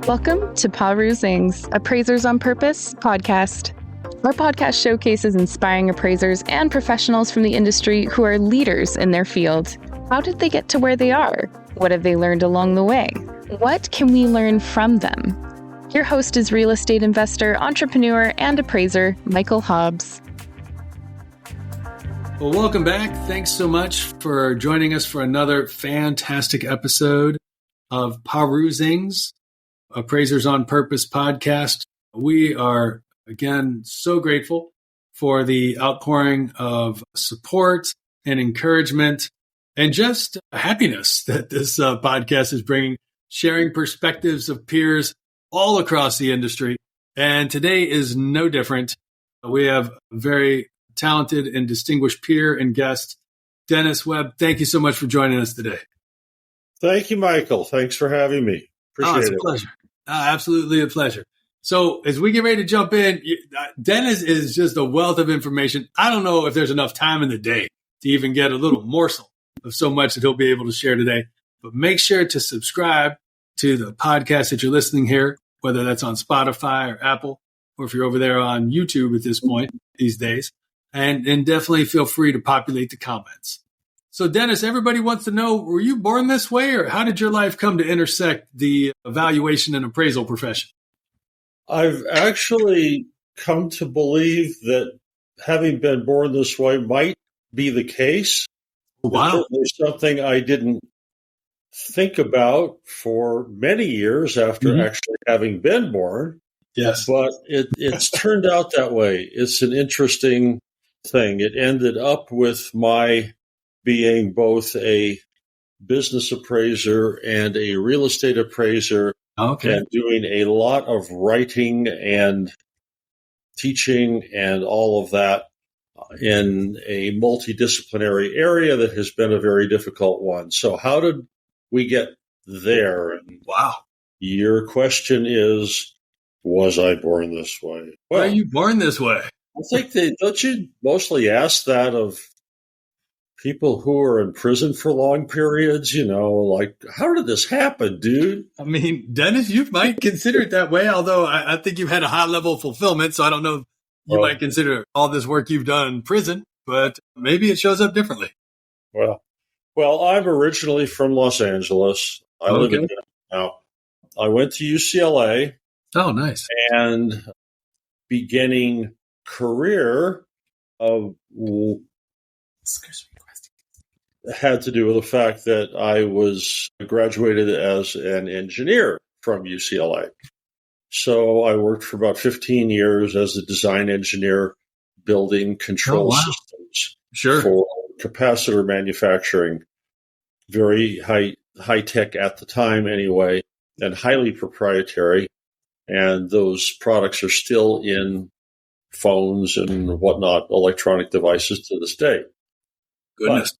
Welcome to Perusing's Appraisers on Purpose podcast. Our podcast showcases inspiring appraisers and professionals from the industry who are leaders in their field. How did they get to where they are? What have they learned along the way? What can we learn from them? Your host is real estate investor, entrepreneur, and appraiser, Michael Hobbs. Well, welcome back. Thanks so much for joining us for another fantastic episode of Perusing's Appraisers on Purpose podcast. We are, again, so grateful for the outpouring of support and encouragement and just happiness that this podcast is bringing, sharing perspectives of peers all across the industry. And today is no different. We have a very talented and distinguished peer and guest, Dennis Webb. Thank you so much for joining us today. Thank you, Michael. Thanks for having me. Appreciate it's a pleasure. Absolutely a pleasure. So as we get ready to jump in, Dennis is just a wealth of information. I don't know if there's enough time in the day to even get a little morsel of so much that he'll be able to share today. But make sure to subscribe to the podcast that you're listening here, whether that's on Spotify or Apple, or if you're over there on YouTube at this point these days. And definitely feel free to populate the comments. So, Dennis, everybody wants to know, were you born this way, or how did your life come to intersect the valuation and appraisal profession? I've actually come to believe that having been born this way might be the case. Wow. It's something I didn't think about for many years after actually having been born. Yes. But it's turned out that way. It's an interesting thing. It ended up with my being both a business appraiser and a real estate appraiser, and doing a lot of writing and teaching and all of that in a multidisciplinary area that has been a very difficult one. So how did we get there? And wow. Your question is, was I born this way? Well, are you born this way? I think don't you mostly ask that of people who are in prison for long periods, like, how did this happen, dude? I mean, Dennis, you might consider it that way, although I think you've had a high level of fulfillment, so I don't know if you might consider all this work you've done in prison, but maybe it shows up differently. Well, I'm originally from Los Angeles. I live in now. I went to UCLA. Oh, nice. And beginning career of had to do with the fact that I was graduated as an engineer from UCLA. So I worked for about 15 years as a design engineer building control systems for capacitor manufacturing. Very high tech at the time anyway, and highly proprietary. And those products are still in phones and whatnot, electronic devices to this day. Goodness.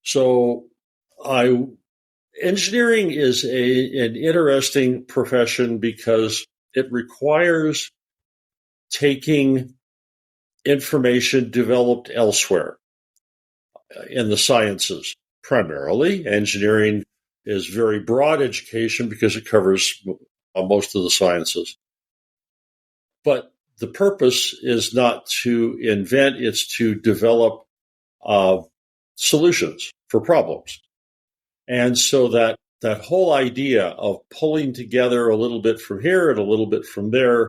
So engineering is an interesting profession because it requires taking information developed elsewhere in the sciences. Primarily, engineering is very broad education because it covers most of the sciences. But the purpose is not to invent, it's to develop solutions for problems. And so that whole idea of pulling together a little bit from here and a little bit from there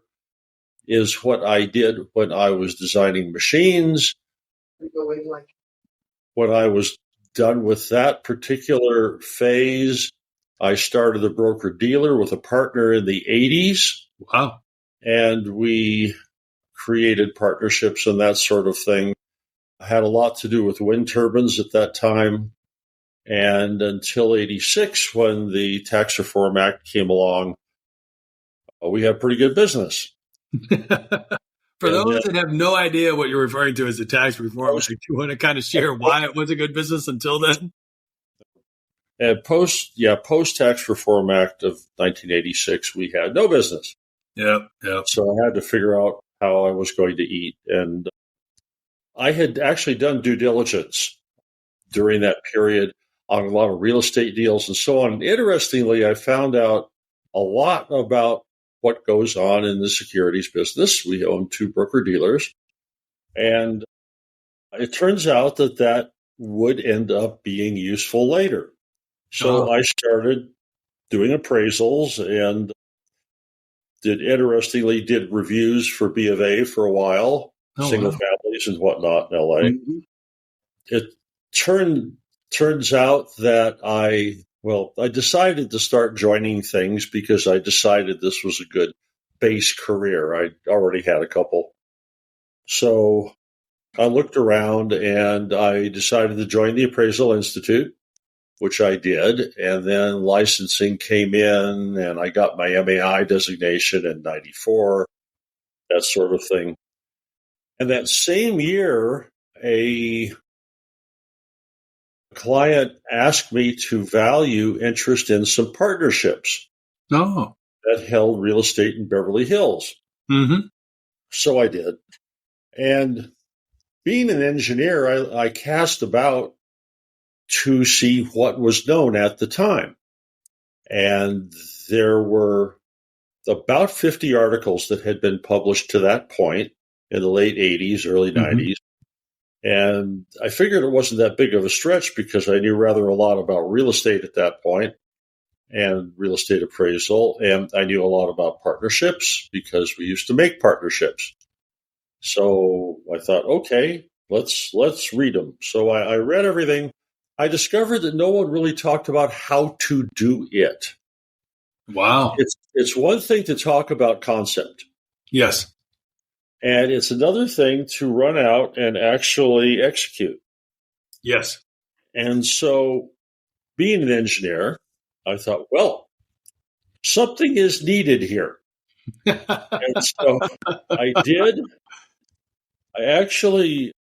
is what I did when I was designing machines. When I was done with that particular phase, I started a broker-dealer with a partner in the 80s. Wow. And we created partnerships and that sort of thing. I had a lot to do with wind turbines at that time. And until 86, when the Tax Reform Act came along, we had pretty good business. For those that have no idea what you're referring to as the Tax Reform Act, you want to kind of share why it was a good business until then? And post-Tax Reform Act of 1986, we had no business. Yep. So I had to figure out how I was going to eat. And I had actually done due diligence during that period on a lot of real estate deals and so on. And interestingly, I found out a lot about what goes on in the securities business. We own 2 broker-dealers, and it turns out that would end up being useful later. So I started doing appraisals and did reviews for B of A for a while, single families and whatnot in LA. Mm-hmm. It turns out that I decided to start joining things because I decided this was a good base career. I already had a couple. So I looked around and I decided to join the Appraisal Institute, which I did. And then licensing came in and I got my MAI designation in 94, that sort of thing. And that same year, a client asked me to value interest in some partnerships that held real estate in Beverly Hills. Mm-hmm. So I did. And being an engineer, I cast about to see what was known at the time. And there were about 50 articles that had been published to that point in the late 80s, early 90s. And I figured it wasn't that big of a stretch because I knew rather a lot about real estate at that point and real estate appraisal. And I knew a lot about partnerships because we used to make partnerships. So I thought, okay, let's read them. So I read everything. I discovered that no one really talked about how to do it. Wow. It's one thing to talk about concept. Yes. And it's another thing to run out and actually execute. Yes. And so being an engineer, I thought, well, something is needed here. And so I did. I actually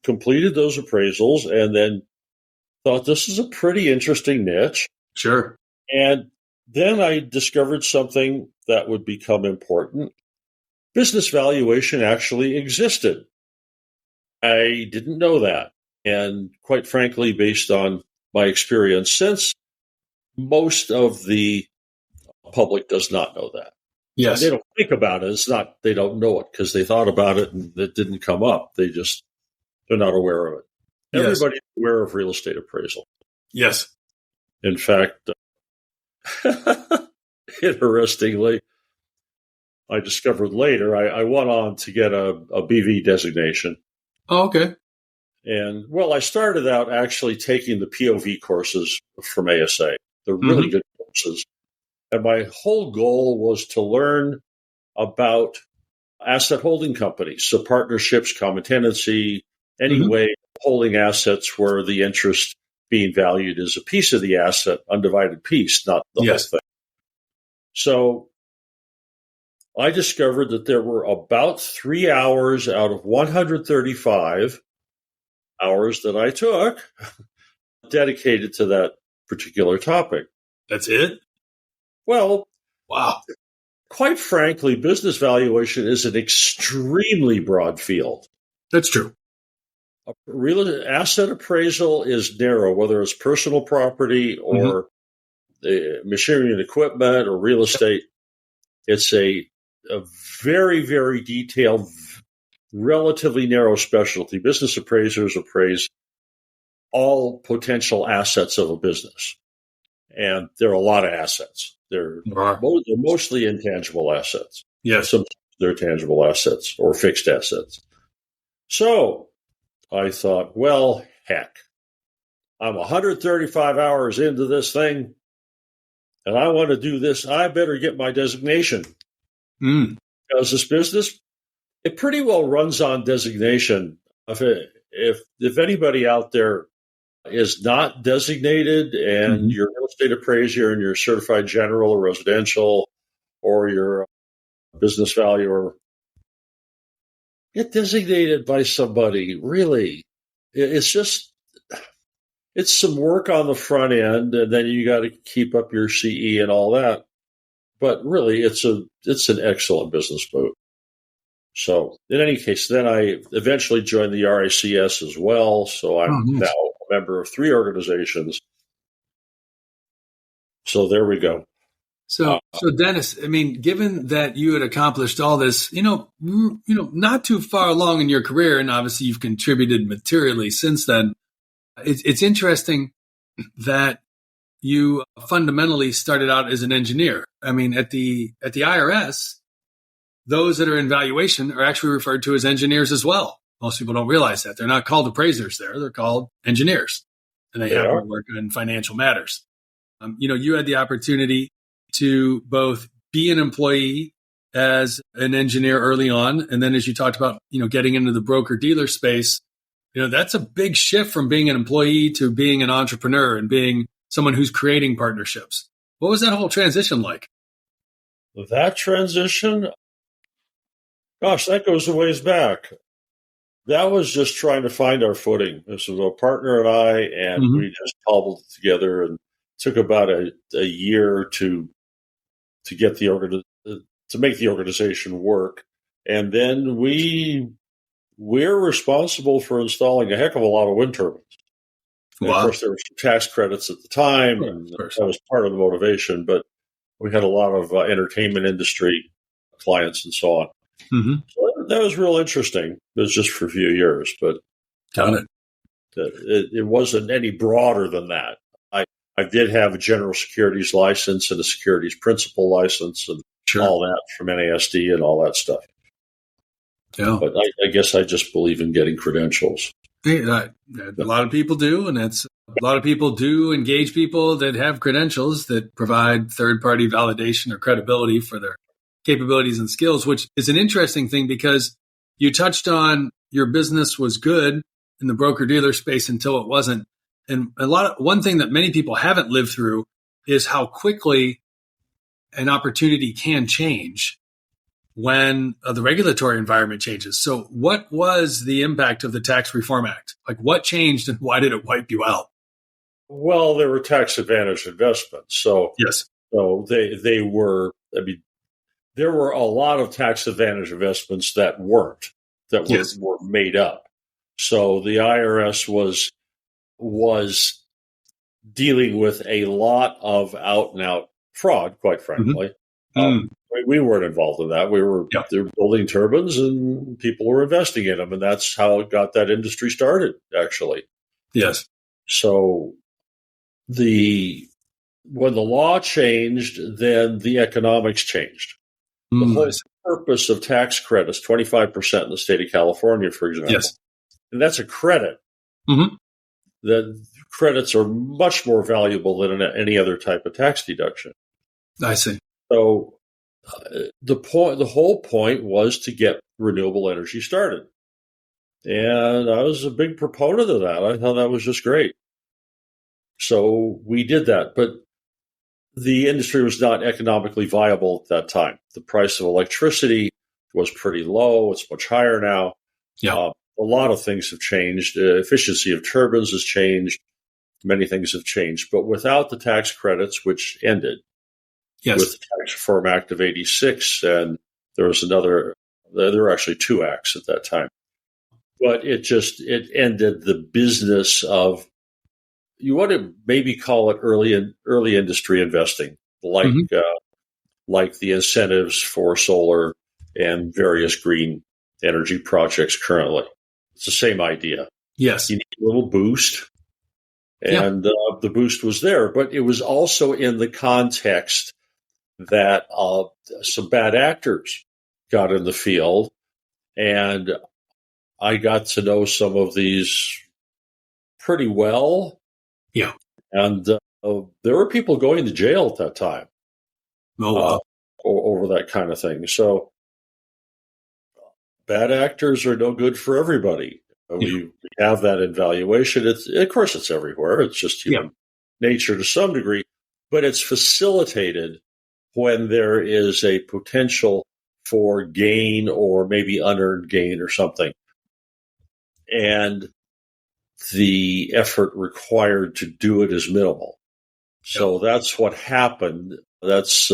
completed those appraisals and then thought this is a pretty interesting niche. Sure. And then I discovered something that would become important. Business valuation actually existed. I didn't know that. And quite frankly, based on my experience since, most of the public does not know that. Yes. And they don't think about it. It's not, they don't know it because they thought about it and it didn't come up. They're not aware of it. Yes. Everybody's aware of real estate appraisal. Yes. In fact, interestingly, I discovered later I went on to get a BV designation. Oh, okay. And, I started out actually taking the POV courses from ASA. They're really good courses. And my whole goal was to learn about asset holding companies. So partnerships, common tenancy, any way of holding assets where the interest being valued is a piece of the asset, undivided piece, not the whole thing. So I discovered that there were about 3 hours out of 135 hours that I took dedicated to that particular topic. That's it? Well, wow. Quite frankly, business valuation is an extremely broad field. That's true. Real asset appraisal is narrow, whether it's personal property or machinery and equipment or real estate. It's a very, very detailed, relatively narrow specialty. Business appraisers appraise all potential assets of a business. And there are a lot of assets. They're mostly intangible assets. Yes. Sometimes they're tangible assets or fixed assets. So I thought, well, heck, I'm 135 hours into this thing and I want to do this. I better get my designation. Because this business, it pretty well runs on designation. If anybody out there is not designated and you're a real estate appraiser and you're certified general or residential or you're a business valuer, get designated by somebody, really. It's some work on the front end and then you got to keep up your CE and all that. But really, it's an excellent business move. So in any case, then I eventually joined the RICS as well. So I'm now a member of 3 organizations. So there we go. So Dennis, I mean, given that you had accomplished all this, not too far along in your career, and obviously you've contributed materially since then, it's interesting that you fundamentally started out as an engineer. I mean, at the IRS, those that are in valuation are actually referred to as engineers as well. Most people don't realize that. They're not called appraisers there. They're called engineers, and they happen to work on financial matters. You had the opportunity to both be an employee as an engineer early on, and then as you talked about, getting into the broker-dealer space, that's a big shift from being an employee to being an entrepreneur and being someone who's creating partnerships. What was that whole transition like? That transition, gosh, that goes a ways back. That was just trying to find our footing. This was a partner and I, and we just cobbled it together, and took about a year to get to make the organization work. And then we're responsible for installing a heck of a lot of wind turbines. Wow. Of course, there were some tax credits at the time, and that was part of the motivation. But we had a lot of entertainment industry clients and so on. So that was real interesting. It was just for a few years, but got it. It wasn't any broader than that. I did have a general securities license and a securities principal license and all that from NASD and all that stuff. Yeah. But I guess I just believe in getting credentials. A lot of people do, and a lot of people do engage people that have credentials that provide third-party validation or credibility for their capabilities and skills, which is an interesting thing because you touched on your business was good in the broker-dealer space until it wasn't. And one thing that many people haven't lived through is how quickly an opportunity can change when the regulatory environment changes. So what was the impact of the Tax Reform Act? Like, what changed and why did it wipe you out? Well, there were tax advantage investments. So yes. So they were, there were a lot of tax advantage investments that were made up. So the IRS was dealing with a lot of out and out fraud, quite frankly. We weren't involved in that. We were building turbines and people were investing in them. And that's how it got that industry started, actually. Yes. So when the law changed, then the economics changed. The whole purpose of tax credits, 25% in the state of California, for example. Yes. And that's a credit. The credits are much more valuable than any other type of tax deduction. I see. So the whole point was to get renewable energy started. And I was a big proponent of that. I thought that was just great. So we did that. But the industry was not economically viable at that time. The price of electricity was pretty low. It's much higher now. Yeah. A lot of things have changed. Efficiency of turbines has changed. Many things have changed. But without the tax credits, which ended with the Tax Reform Act of 86, and there were actually two acts at that time. But it ended the business of, you want to maybe call it early industry investing, like the incentives for solar and various green energy projects currently. It's the same idea. Yes. You need a little boost, and the boost was there. But it was also in the context that some bad actors got in the field, and I got to know some of these pretty well. Yeah. And there were people going to jail at that time over that kind of thing. So bad actors are no good for everybody. We have that in valuation. Of course, it's everywhere. It's just human nature to some degree, but it's facilitated when there is a potential for gain or maybe unearned gain or something. And the effort required to do it is minimal. So that's what happened. That's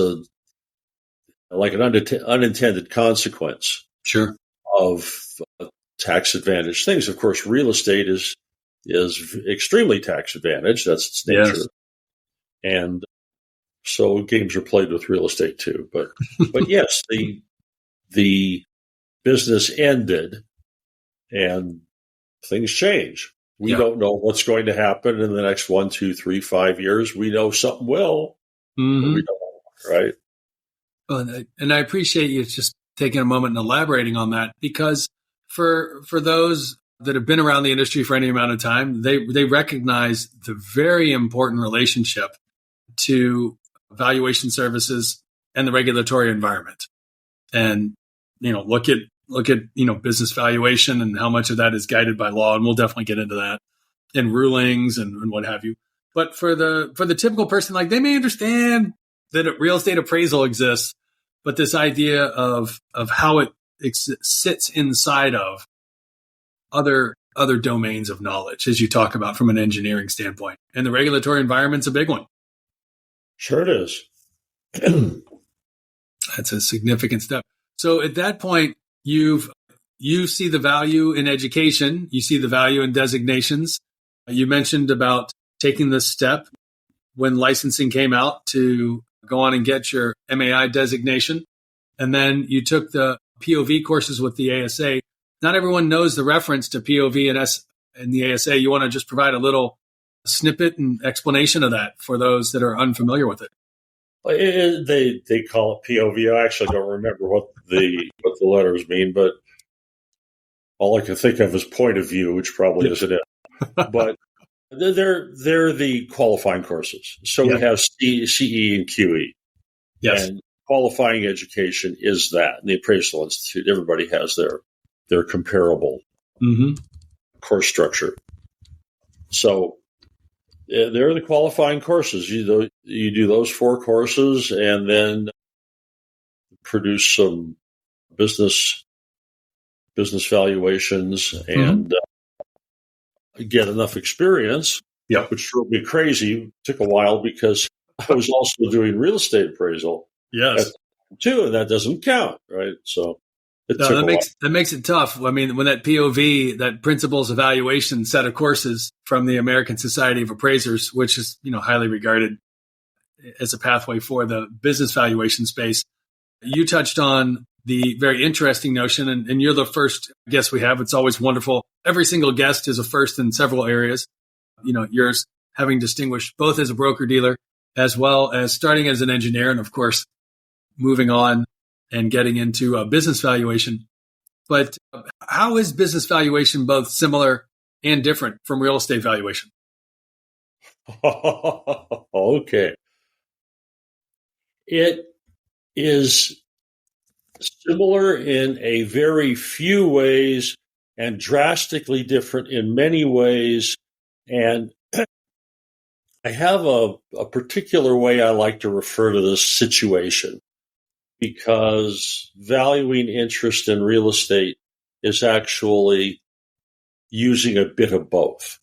like an unintended consequence of tax advantage things. Of course, real estate is extremely tax advantaged. That's its nature. Yes. And So games are played with real estate too. But yes, the business ended and things change. We don't know what's going to happen in the next 1, 2, 3, 5 years. We know something will, but we don't know, right? Well, and I appreciate you just taking a moment and elaborating on that, because for those that have been around the industry for any amount of time, they recognize the very important relationship to valuation services and the regulatory environment. And, look at, business valuation and how much of that is guided by law. And we'll definitely get into that, and rulings and what have you. But for the typical person, like, they may understand that a real estate appraisal exists, but this idea of how it sits inside of other domains of knowledge, as you talk about from an engineering standpoint, and the regulatory environment's a big one. Sure it is. That's a significant step. So at that point, you see the value in education, you see the value in designations. You mentioned about taking this step when licensing came out to go on and get your MAI designation. And then you took the POV courses with the ASA. Not everyone knows the reference to POV and the ASA. You want to just provide a little snippet and explanation of that for those that are unfamiliar with it. They call it POV. I actually don't remember what the letters mean, but all I can think of is point of view, which probably isn't it. But they're the qualifying courses. So we have CE and QE. Yes. And qualifying education is that. And the Appraisal Institute, everybody has their comparable course structure. So they're the qualifying courses. You do those 4 courses and then produce some business valuations and get enough experience, which drove me crazy. It took a while because I was also doing real estate appraisal too, and that doesn't count, right? So that makes it tough. I mean, when that POV, that Principles Evaluation set of courses from the American Society of Appraisers, which is highly regarded as a pathway for the business valuation space, you touched on the very interesting notion, and you're the first guest we have. It's always wonderful. Every single guest is a first in several areas. Yours having distinguished both as a broker-dealer as well as starting as an engineer, and of course, moving on and getting into business valuation. But how is business valuation both similar and different from real estate valuation? Okay. It is similar in a very few ways and drastically different in many ways. And I have a particular way I like to refer to this situation, because valuing interest in real estate is actually using a bit of both.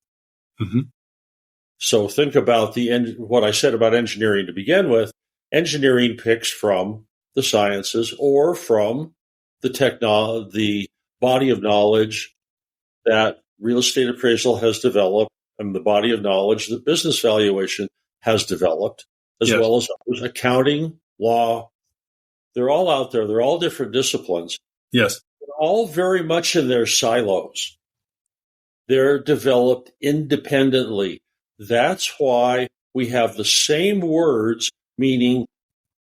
So think about what I said about engineering to begin with. Engineering picks from the sciences or from the body of knowledge that real estate appraisal has developed and the body of knowledge that business valuation has developed, as well as others, accounting, law. They're all out there. They're all different disciplines. Yes. They're all very much in their silos. They're developed independently. That's why we have the same words meaning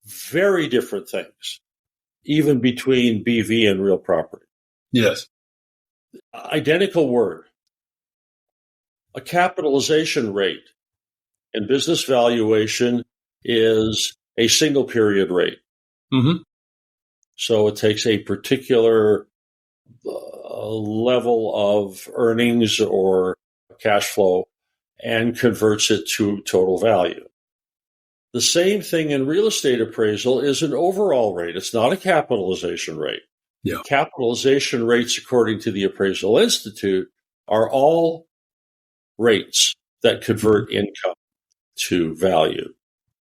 very different things, even between BV and real property. Yes. Identical word. A capitalization rate in business valuation is a single period rate. So it takes a particular level of earnings or cash flow and converts it to total value. The same thing in real estate appraisal is an overall rate. It's not a capitalization rate. Capitalization rates, according to the Appraisal Institute, are all rates that convert income to value.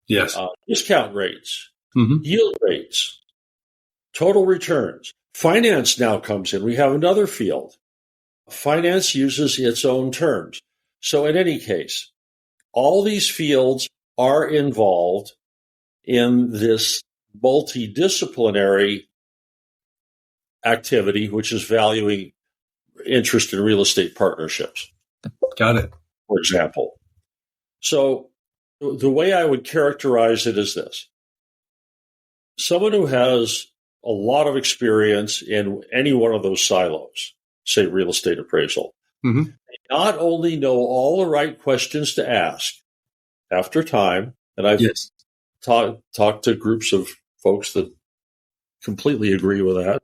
Yes. Discount rates, yield rates, total returns. Finance now comes in. We have another field. Finance uses its own terms. So in any case, all these fields are involved in this multidisciplinary activity, which is valuing interest in real estate partnerships. Got it. For example. So the way I would characterize it is this. Someone who has a lot of experience in any one of those silos, say real estate appraisal, Mm-hmm. not only know all the right questions to ask after time, and I've talked to groups of folks that completely agree with that,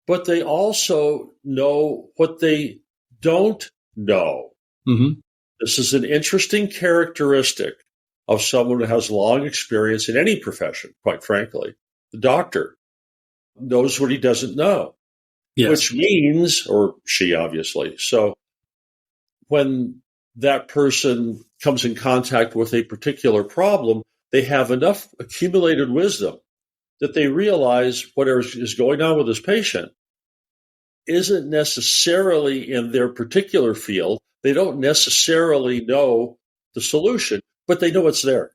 but they also know what they don't know. Mm-hmm. This is an interesting characteristic of someone who has long experience in any profession, quite frankly. The doctor knows what he doesn't know, which means, or she obviously. So when that person comes in contact with a particular problem, they have enough accumulated wisdom that they realize whatever is going on with this patient isn't necessarily in their particular field. They don't necessarily know the solution, but they know it's there.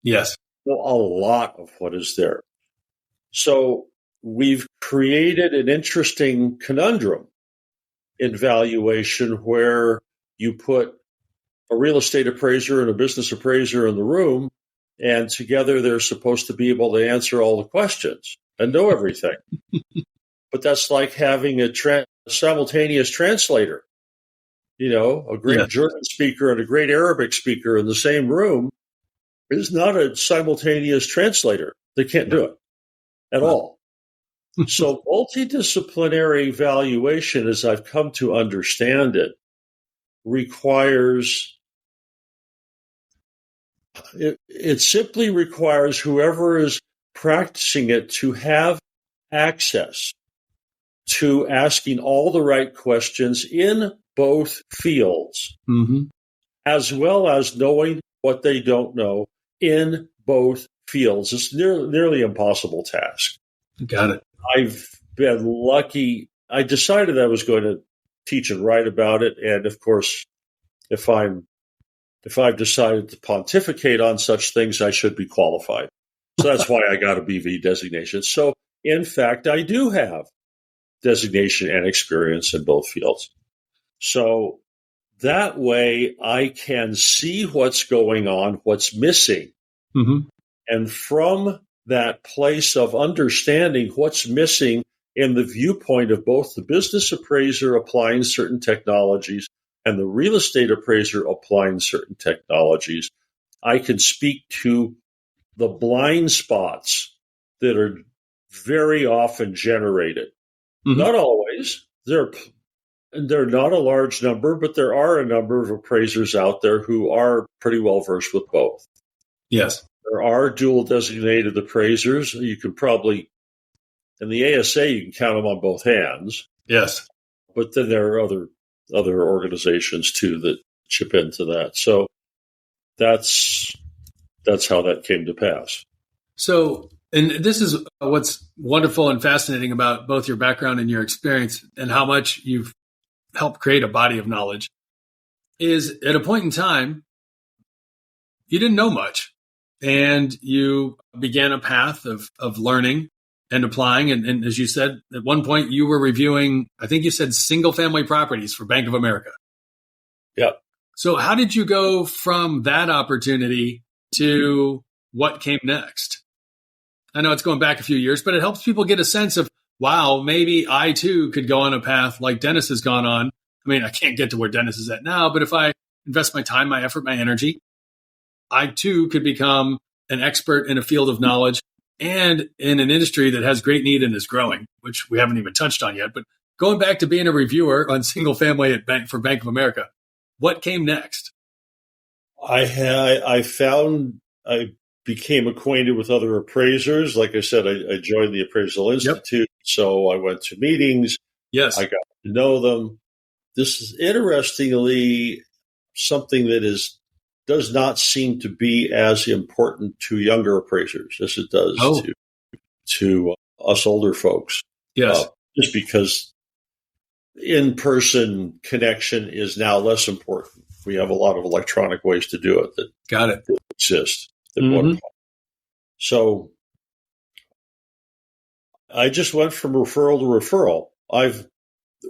Yes. They know a lot of what is there. So we've created an interesting conundrum in valuation where you put a real estate appraiser and a business appraiser in the room, and together they're supposed to be able to answer all the questions and know everything. But that's like having a simultaneous translator. You know, a great German speaker and a great Arabic speaker in the same room is not a simultaneous translator. They can't do it at all. So multidisciplinary valuation, as I've come to understand it, it simply requires whoever is practicing it to have access to asking all the right questions in both fields, Mm-hmm. as well as knowing what they don't know in both fields. It's nearly impossible task. Got it. I've been lucky. I decided I was going to teach and write about it. And of course, if I've decided to pontificate on such things, I should be qualified. So that's why I got a BV designation. So in fact, I do have designation and experience in both fields. So that way I can see what's going on, what's missing. Mm-hmm. And from that place of understanding what's missing in the viewpoint of both the business appraiser applying certain technologies and the real estate appraiser applying certain technologies, I can speak to the blind spots that are very often generated. Mm-hmm. Not always. They're not a large number, but there are a number of appraisers out there who are pretty well versed with both. Yes. There are dual designated appraisers. You can probably, in the ASA, you can count them on both hands. Yes. But then there are other organizations too that chip into that. So that's how that came to pass. So, and this is what's wonderful and fascinating about both your background and your experience and how much you've helped create a body of knowledge, is at a point in time, you didn't know much and you began a path of learning and applying. And as you said, at one point you were reviewing, I think you said single family properties for Bank of America. Yep. So how did you go from that opportunity to what came next? I know it's going back a few years, but it helps people get a sense of, wow, maybe I too could go on a path like Dennis has gone on. I mean, I can't get to where Dennis is at now, but if I invest my time, my effort, my energy, I too could become an expert in a field of knowledge and in an industry that has great need and is growing, which we haven't even touched on yet. But going back to being a reviewer on single family for Bank of America, what came next? I became acquainted with other appraisers. Like I said, I joined the Appraisal Institute, yep. So I went to meetings. Yes. I got to know them. This is interestingly something that does not seem to be as important to younger appraisers as it does to us older folks. Yes. Just because in-person connection is now less important. We have a lot of electronic ways to do it that got it. That exist. Mm-hmm. So I just went from referral to referral.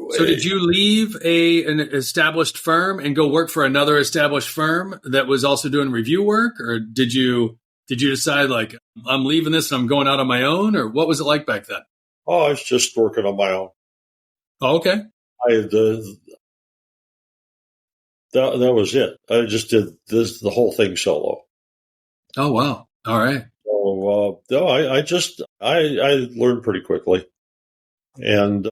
So did you leave an established firm and go work for another established firm that was also doing review work? Or did you decide like, I'm leaving this and I'm going out on my own? Or what was it like back then? I was just working on my own. Oh, okay. That was it. I just did the whole thing solo. Oh, wow. All right. So no, I learned pretty quickly, and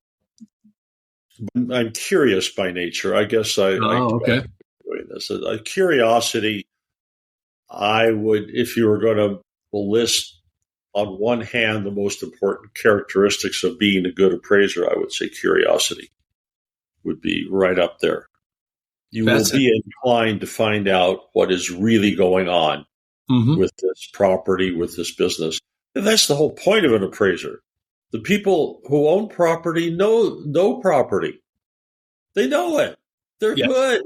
I'm curious by nature. I guess I okay. doing this. A curiosity. I would, if you were going to list on one hand the most important characteristics of being a good appraiser, I would say curiosity would be right up there. You will be inclined to find out what is really going on with this property, with this business. And that's the whole point of an appraiser. The people who own property know property. They know it. They're good.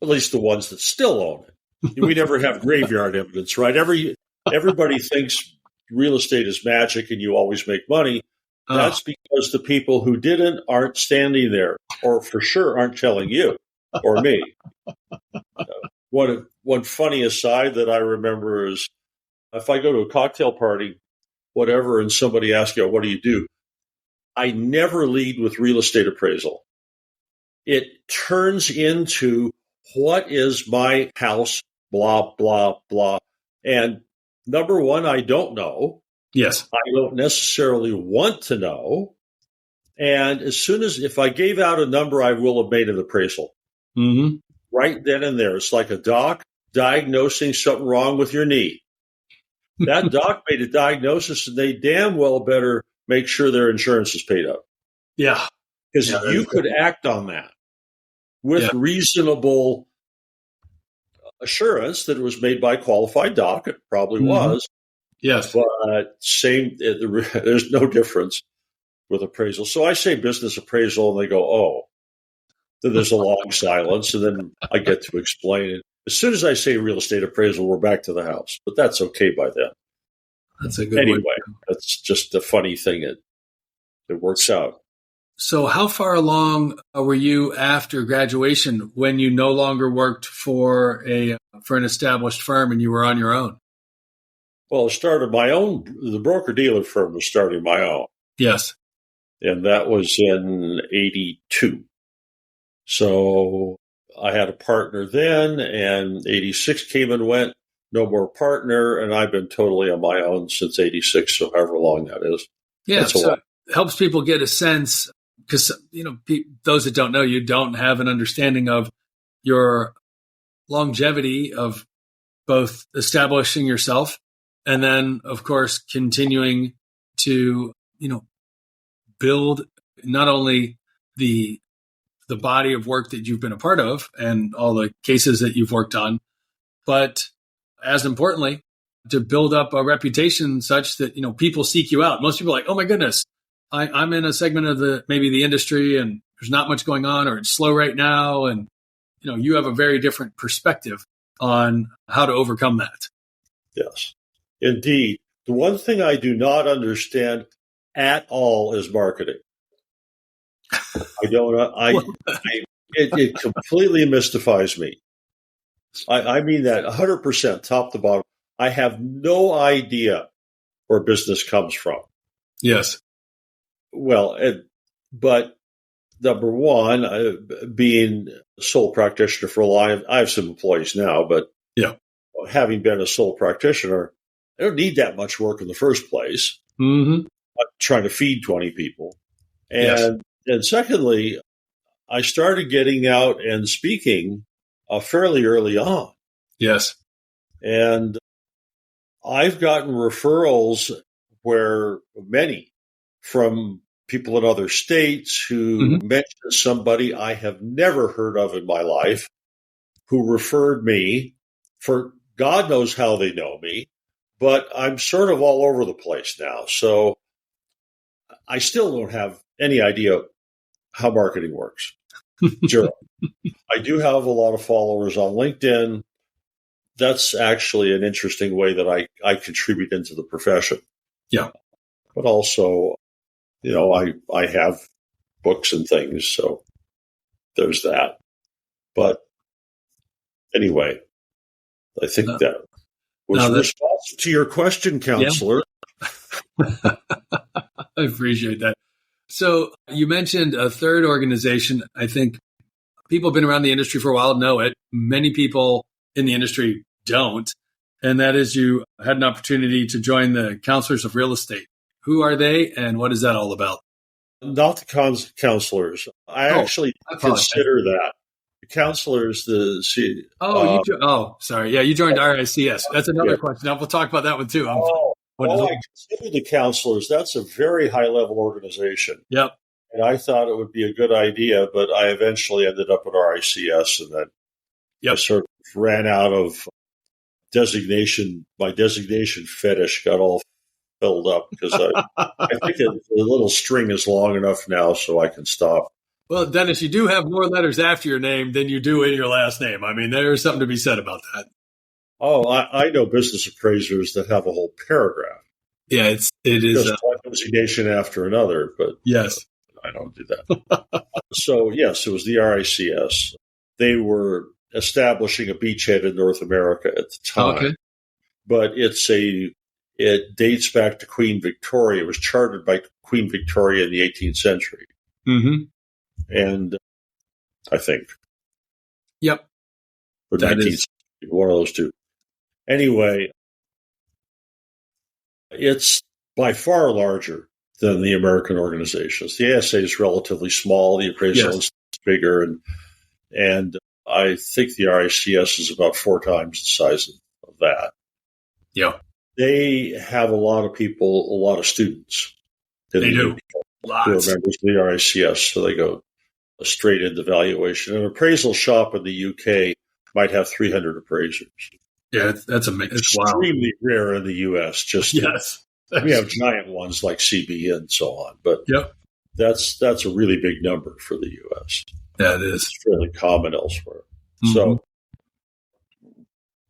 At least the ones that still own it. We never have graveyard evidence, right? Everybody thinks real estate is magic and you always make money. That's because the people who didn't aren't standing there, or for sure aren't telling you or me. One funny aside that I remember is if I go to a cocktail party, whatever, and somebody asks you, what do you do? I never lead with real estate appraisal. It turns into what is my house, blah, blah, blah. And number one, I don't know. Yes. I don't necessarily want to know. And if I gave out a number, I will have made an appraisal. Mm-hmm. Right then and there. It's like a doc diagnosing something wrong with your knee. That doc made a diagnosis, and they damn well better make sure their insurance is paid up. Yeah. Because you could act on that with reasonable assurance that it was made by a qualified doc. It probably was. Yes. But there's no difference with appraisal. So I say business appraisal, and they go, oh. Then there's a long silence, and then I get to explain it. As soon as I say real estate appraisal, we're back to the house. But that's okay by then. That's a good Anyway, way. that's just a funny thing. It works out. So how far along were you after graduation when you no longer worked for an established firm and you were on your own? Well, I started my own. The broker-dealer firm was starting my own. Yes. And that was in 82. So I had a partner then, and 86 came and went, no more partner, and I've been totally on my own since 86, so however long that is. Yeah, so it helps people get a sense, because those that don't know you don't have an understanding of your longevity of both establishing yourself and then, of course, continuing to, build not only the body of work that you've been a part of and all the cases that you've worked on, but as importantly, to build up a reputation such that, people seek you out. Most people are like, oh my goodness, I'm in a segment of the industry and there's not much going on, or it's slow right now. And, you have a very different perspective on how to overcome that. Yes, indeed. The one thing I do not understand at all is marketing. I don't. It completely mystifies me. I mean that 100%, top to bottom. I have no idea where business comes from. Yes. Well, but number one, being a sole practitioner for a while, I have some employees now, but having been a sole practitioner, I don't need that much work in the first place. Mm-hmm. I'm trying to feed 20 people. And secondly, I started getting out and speaking fairly early on. Yes. And I've gotten referrals many from people in other states who mentioned somebody I have never heard of in my life who referred me, for God knows how they know me, but I'm sort of all over the place now. So I still don't have any idea how marketing works. Zero. I do have a lot of followers on LinkedIn. that's actually an interesting way that I contribute into the profession. Yeah. But also, I have books and things, so there's that. But anyway, I think that was responsive to your question, counselor. Yeah. I appreciate that. So you mentioned a third organization. I think people have been around the industry for a while know it. Many people in the industry don't. And that is you had an opportunity to join the Counselors of Real Estate. Who are they and what is that all about? Not the counselors. I actually consider that. The counselors, sorry. Yeah, you joined RICS. That's another question. We'll talk about that one too. I consider the counselors. That's a very high-level organization. Yep. And I thought it would be a good idea, but I eventually ended up at RICS, and then I sort of ran out of designation. My designation fetish got all filled up because I think the little string is long enough now so I can stop. Well, Dennis, you do have more letters after your name than you do in your last name. I mean, there's something to be said about that. Oh, I know business appraisers that have a whole paragraph. Yeah, it is just one designation after another, but yes, I don't do that. So yes, it was the RICS. They were establishing a beachhead in North America at the time, but it dates back to Queen Victoria. It was chartered by Queen Victoria in the 18th century, and I think, or 19th, one of those two. Anyway, it's by far larger than the American organizations. The ASA is relatively small. The Appraisal is bigger, and I think the RICS is about 4 times the size of that. Yeah, they have a lot of people, a lot of students. They do. Who are members of the RICS, so they go straight into valuation. An appraisal shop in the UK might have 300 appraisers. Yeah, that's amazing. It's extremely rare in the U.S. We have giant ones like CB and so on, but that's a really big number for the U.S. That is. It's fairly common elsewhere. So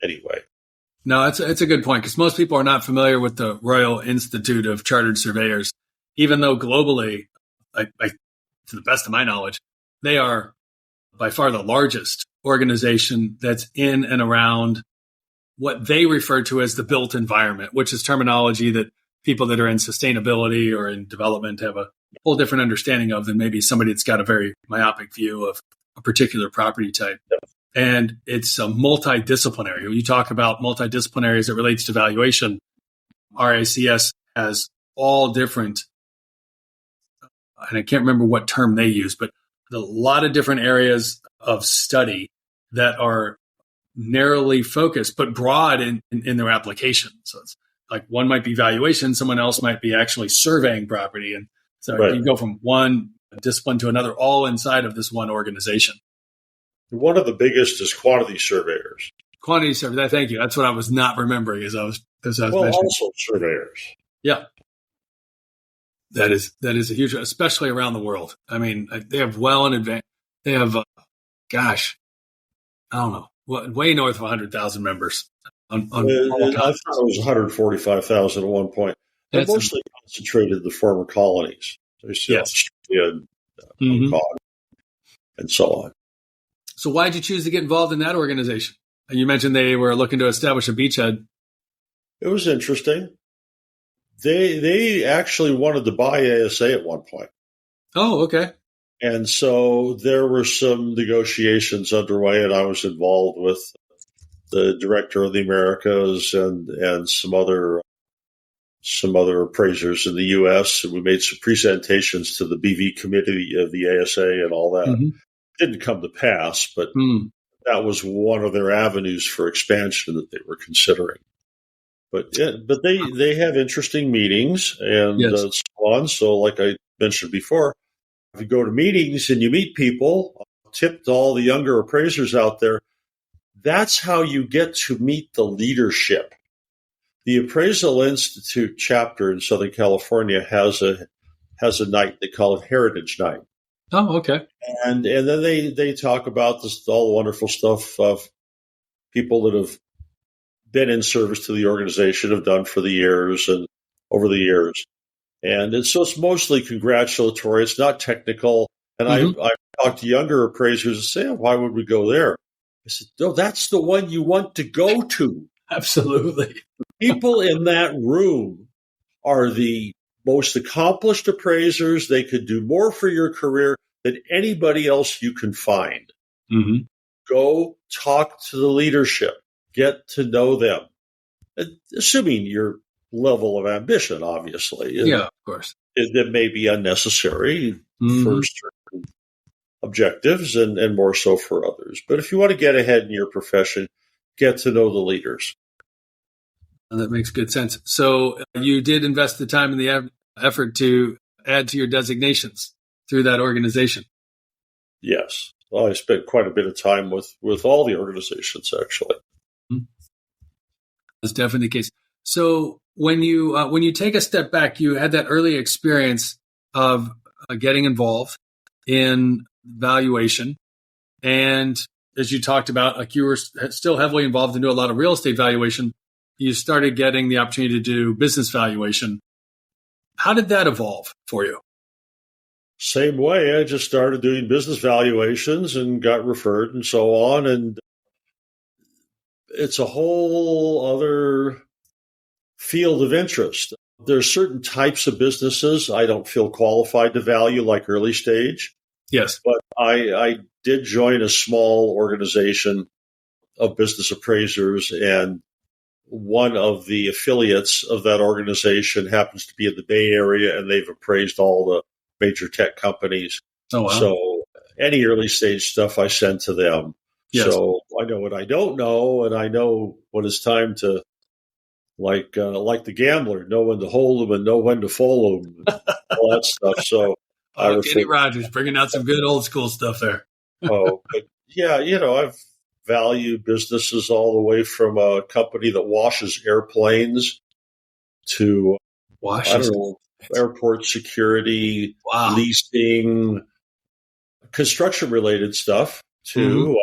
anyway. No, it's a good point because most people are not familiar with the Royal Institute of Chartered Surveyors, even though globally, to the best of my knowledge, they are by far the largest organization that's in and around what they refer to as the built environment, which is terminology that people that are in sustainability or in development have a whole different understanding of than maybe somebody that's got a very myopic view of a particular property type. And it's multidisciplinary. When you talk about multidisciplinary as it relates to valuation, RICS has all different, and I can't remember what term they use, but a lot of different areas of study that are narrowly focused, but broad in their application. So it's like one might be valuation, someone else might be actually surveying property. And so you go from one discipline to another, all inside of this one organization. One of the biggest is quantity surveyors. Quantity surveyors, thank you. That's what I was not remembering as I was mentioning. Also surveyors. Yeah. That is a huge, especially around the world. I mean, they have well in advance. They have, I don't know, way north of 100,000 members. I thought it was 145,000 at one point. They're mostly concentrated in the former colonies. Australia, Hong Kong, and so on. So why did you choose to get involved in that organization? And you mentioned they were looking to establish a beachhead. It was interesting. They actually wanted to buy ASA at one point. Oh, okay. And so there were some negotiations underway, and I was involved with the director of the Americas and some other appraisers in the U.S. And we made some presentations to the BV committee of the ASA and all that. Mm-hmm. Didn't come to pass, but that was one of their avenues for expansion that they were considering. But they have interesting meetings and so on. So like I mentioned before, if you go to meetings and you meet people, tip to all the younger appraisers out there, that's how you get to meet the leadership. The Appraisal Institute chapter in Southern California has a night, they call it Heritage Night. Oh, okay. And then they talk about all the wonderful stuff of people that have been in service to the organization, have done for the years and over the years. And it's mostly congratulatory. It's not technical. And I've talked to younger appraisers and say, why would we go there? I said, no, that's the one you want to go to. Absolutely. People in that room are the most accomplished appraisers. They could do more for your career than anybody else you can find. Mm-hmm. Go talk to the leadership. Get to know them. Assuming your level of ambition, obviously. Yeah, of course. That may be unnecessary for certain objectives and more so for others. But if you want to get ahead in your profession, get to know the leaders. And that makes good sense. So you did invest the time and the effort to add to your designations through that organization. Yes. Well, I spent quite a bit of time with all the organizations, actually. That's definitely the case. So when you take a step back, you had that early experience of getting involved in valuation. And as you talked about, like you were still heavily involved in doing a lot of real estate valuation. You started getting the opportunity to do business valuation. How did that evolve for you? Same way. I just started doing business valuations and got referred and so on. And it's a whole other field of interest. There's certain types of businesses I don't feel qualified to value, like early stage. Yes. But I did join a small organization of business appraisers, and one of the affiliates of that organization happens to be in the Bay Area, and they've appraised all the major tech companies. Oh, wow. So any early stage stuff I send to them. Yes. So I know what I don't know, and I know when it's time to, like the gambler, know when to hold them and know when to fold them, all that stuff. So Kenny Rogers bringing out some good old school stuff there. But yeah, I've valued businesses all the way from a company that washes airplanes to airport security, leasing, construction-related stuff to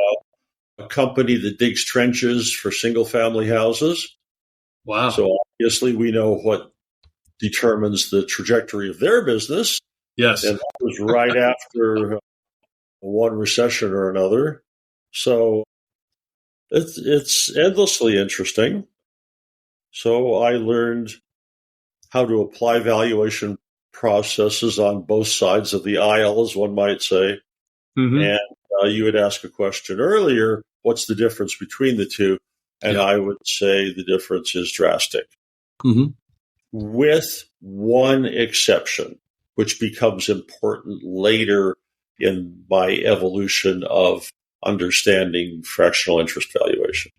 a company that digs trenches for single-family houses. Wow. So obviously we know what determines the trajectory of their business. Yes. And that was right after one recession or another. So it's endlessly interesting. So I learned how to apply valuation processes on both sides of the aisle, as one might say. And you had asked a question earlier, what's the difference between the two? And I would say the difference is drastic. With one exception, which becomes important later in my evolution of understanding fractional interest valuation.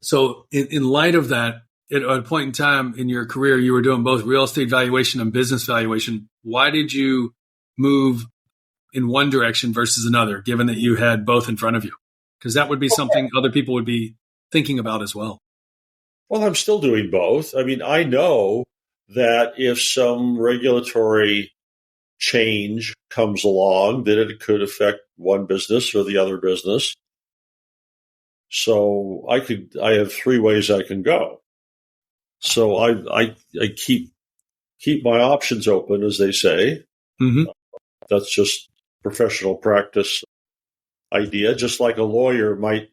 So in light of that, at a point in time in your career, you were doing both real estate valuation and business valuation. Why did you move in one direction versus another, given that you had both in front of you? Because that would be something other people would be thinking about as well. Well, I'm still doing both. I mean, I know that if some regulatory change comes along, that it could affect one business or the other business. So I have three ways I can go. So I keep my options open, as they say. That's just professional practice idea. Just like a lawyer might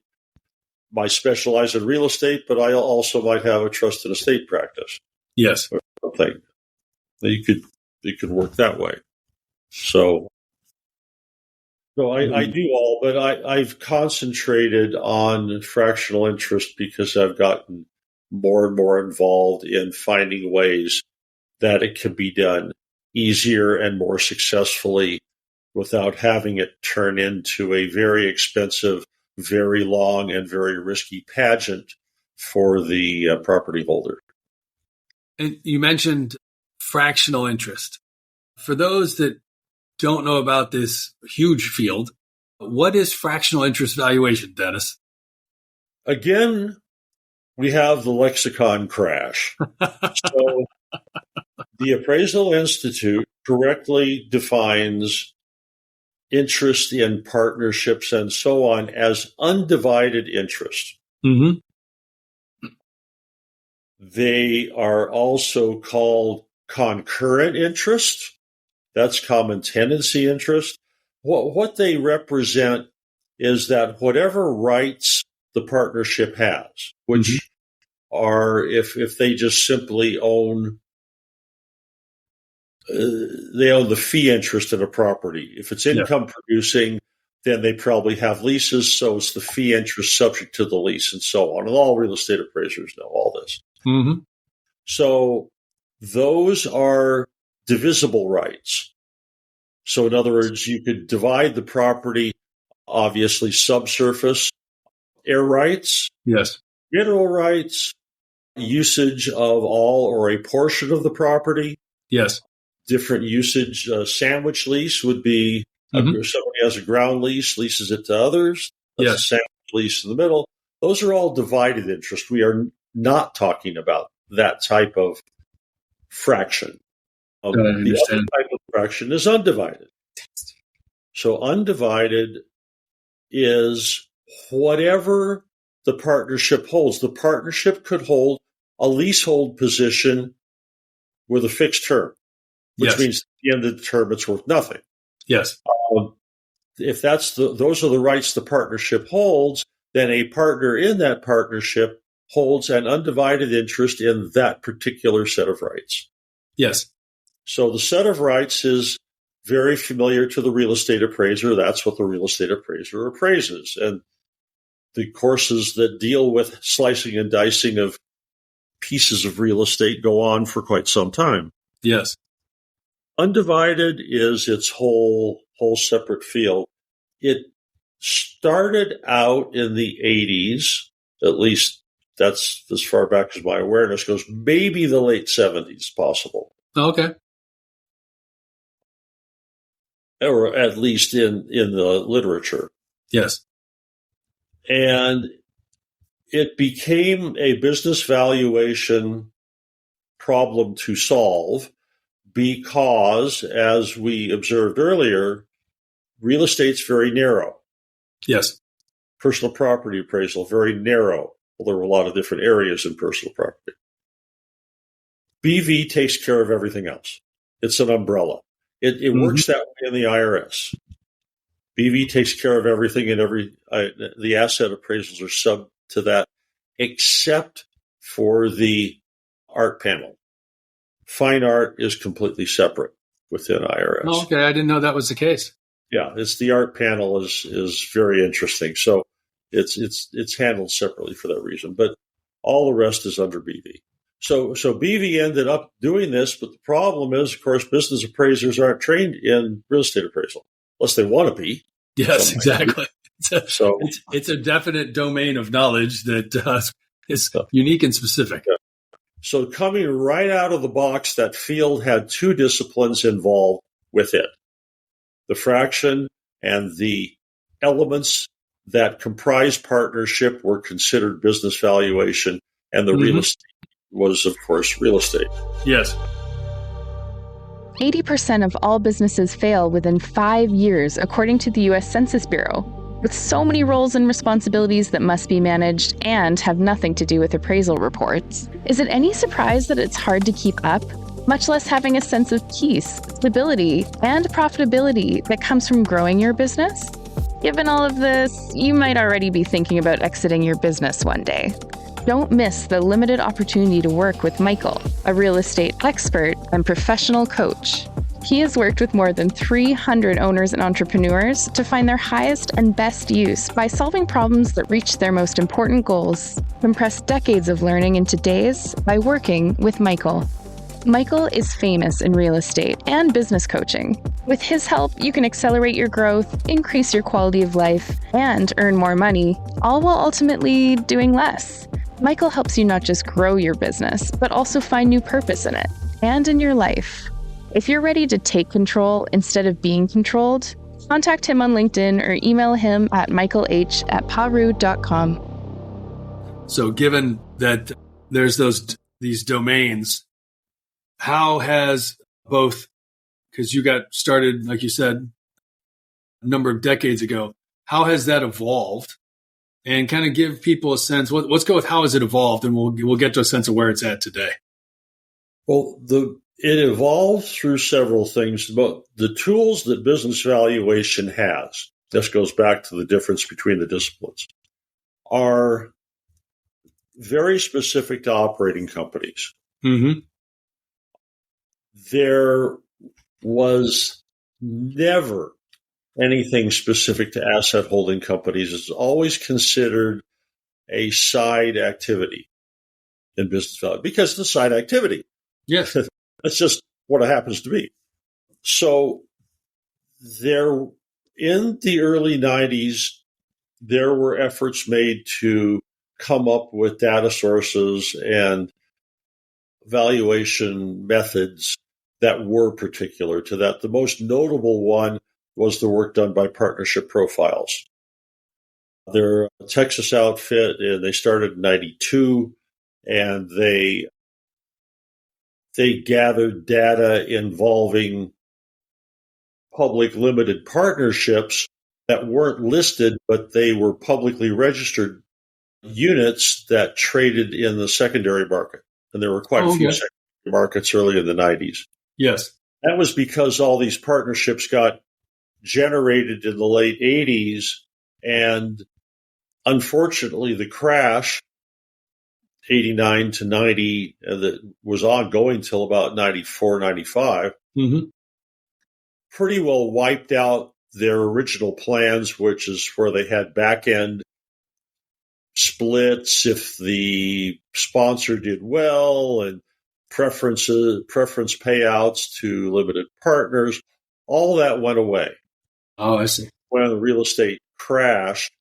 specialize in real estate, but I also might have a trust and estate practice. Yes. Or something. You could work that way. So I do all, but I've concentrated on fractional interest because I've gotten more and more involved in finding ways that it can be done easier and more successfully without having it turn into a very expensive, very long, and very risky pageant for the property holder. And you mentioned fractional interest. For those that don't know about this huge field, what is fractional interest valuation, Dennis? Again, we have the lexicon crash. So the Appraisal Institute correctly defines interest in partnerships and so on as undivided interest. They are also called concurrent interest. That's common tenancy interest. What they represent is that whatever rights the partnership has, which are if they just simply own they own the fee interest in a property. If it's income producing, then they probably have leases, so it's the fee interest subject to the lease and so on. And all real estate appraisers know all this. Mm-hmm. So those are divisible rights. So in other words, you could divide the property, obviously subsurface, air rights, yes, mineral rights, usage of all or a portion of the property. Yes. Different usage. Sandwich lease would be somebody has a ground lease, leases it to others. That's a sandwich lease in the middle. Those are all divided interest. We are not talking about that type of fraction. The other type of fraction is undivided. So undivided is whatever the partnership holds. The partnership could hold a leasehold position with a fixed term, which means at the end of the term it's worth nothing. Yes. If those are the rights the partnership holds, then a partner in that partnership holds an undivided interest in that particular set of rights. Yes. So the set of rights is very familiar to the real estate appraiser. That's what the real estate appraiser appraises. And the courses that deal with slicing and dicing of pieces of real estate go on for quite some time. Yes. Undivided is its whole separate field. It started out in the 80s, at least that's as far back as my awareness goes, maybe the late 70s possible. Okay. Or at least in the literature. Yes. And it became a business valuation problem to solve because, as we observed earlier, real estate's very narrow. Yes. Personal property appraisal, very narrow. Well, there were a lot of different areas in personal property. BV takes care of everything else. It's an umbrella. It works that way in the IRS. BV takes care of everything, and the asset appraisals are sub to that, except for the art panel. Fine art is completely separate within IRS. Oh, okay, I didn't know that was the case. Yeah, it's the art panel is very interesting. So it's handled separately for that reason, but all the rest is under BV. So BV ended up doing this, but the problem is, of course, business appraisers aren't trained in real estate appraisal unless they want to be. Yes, exactly. It's a definite domain of knowledge that is unique and specific. Yeah. So coming right out of the box, that field had two disciplines involved with it: the fraction and the elements that comprise partnership were considered business valuation, and the real estate was, of course, real estate. Yes. 80% of all businesses fail within 5 years, according to the U.S. Census Bureau. With so many roles and responsibilities that must be managed and have nothing to do with appraisal reports, is it any surprise that it's hard to keep up, much less having a sense of peace, stability, and profitability that comes from growing your business? Given all of this, you might already be thinking about exiting your business one day. Don't miss the limited opportunity to work with Michael, a real estate expert and professional coach. He has worked with more than 300 owners and entrepreneurs to find their highest and best use by solving problems that reach their most important goals. Compress decades of learning into days by working with Michael. Michael is famous in real estate and business coaching. With his help, you can accelerate your growth, increase your quality of life, and earn more money, all while ultimately doing less. Michael helps you not just grow your business, but also find new purpose in it and in your life. If you're ready to take control instead of being controlled, contact him on LinkedIn or email him at michaelh@paru.com. So given that there's these domains, how has both, because you got started, like you said, a number of decades ago, how has that evolved? and kind of give people a sense. Let's go with how has it evolved, and we'll get to a sense of where it's at today. Well, it evolves through several things, but the tools that business valuation has, this goes back to the difference between the disciplines, are very specific to operating companies. Mm-hmm. There was never anything specific to asset holding companies. It's always considered a side activity in business value because it's a side activity. Yes. That's just what it happens to be. So there, in the early 90s, there were efforts made to come up with data sources and valuation methods that were particular to that. The most notable one was the work done by Partnership Profiles. They're a Texas outfit, and they started in 92, and they gathered data involving public limited partnerships that weren't listed, but they were publicly registered units that traded in the secondary market. And there were quite a few secondary markets early in the 90s. Yes. That was because all these partnerships got generated in the late 80s, and unfortunately the crash, 89 to 90, that was ongoing till about 94, 95, pretty well wiped out their original plans, which is where they had back-end splits if the sponsor did well, and preference payouts to limited partners. All that went away. Oh, I see. When the real estate crashed,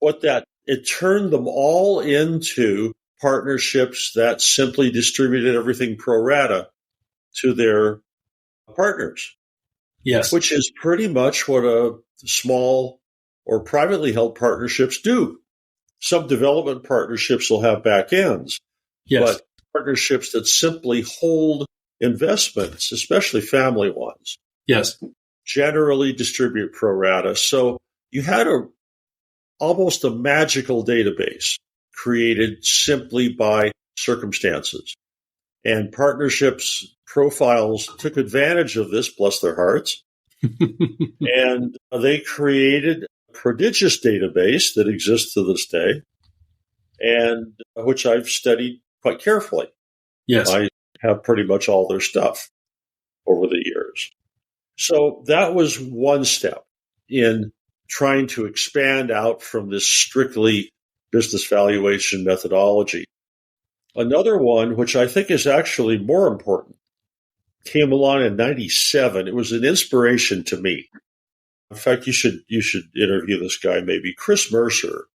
it turned them all into partnerships that simply distributed everything pro rata to their partners. Yes. Which is pretty much what a small or privately held partnerships do. Some development partnerships will have back ends, but partnerships that simply hold investments, especially family ones, generally distribute pro rata. So you had almost a magical database created simply by circumstances. And Partnerships Profiles took advantage of this, bless their hearts, and they created a prodigious database that exists to this day, and which I've studied quite carefully. Yes. I have pretty much all their stuff over the years. So that was one step in trying to expand out from this strictly business valuation methodology. Another one, which I think is actually more important, came along in 97. It was an inspiration to me. In fact, you should interview this guy, maybe. Chris Mercer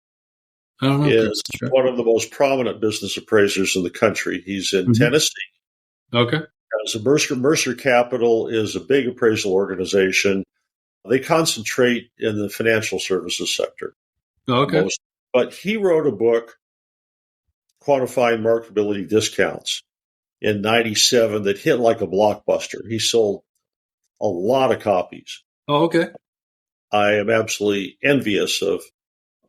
is one of the most prominent business appraisers in the country. He's in Tennessee. Okay. So Mercer Capital is a big appraisal organization. They concentrate in the financial services sector. Okay. But he wrote a book, Quantifying Marketability Discounts, in 97 that hit like a blockbuster. He sold a lot of copies. Oh, okay. I am absolutely envious of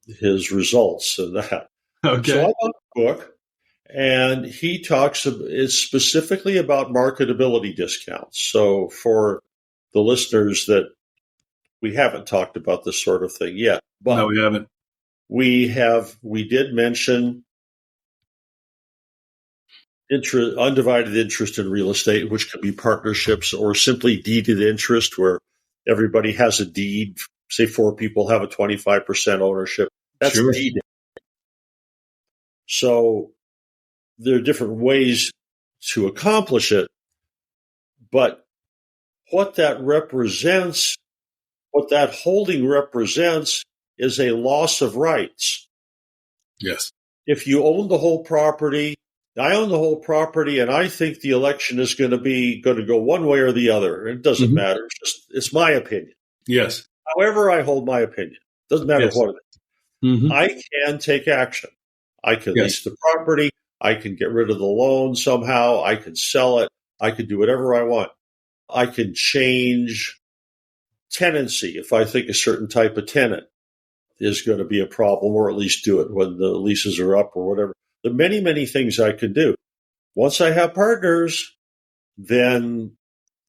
his results in that. Okay. So I bought the book, and he talks specifically about marketability discounts. So for the listeners that we haven't talked about this sort of thing yet, but no, we haven't. We did mention undivided interest in real estate, which could be partnerships or simply deeded interest, where everybody has a deed. Say 4 people have a 25% ownership. That's deeded. So there are different ways to accomplish it, but what that represents, what that holding represents, is a loss of rights. Yes. If you own the whole property, I own the whole property, and I think the election is going to go one way or the other. It doesn't matter. It's my opinion. Yes. However, I hold my opinion. Doesn't matter what it is. I can take action. I can lease the property. I can get rid of the loan somehow. I can sell it. I can do whatever I want. I can change tenancy if I think a certain type of tenant is going to be a problem, or at least do it when the leases are up or whatever. The many, many things I can do. Once I have partners, then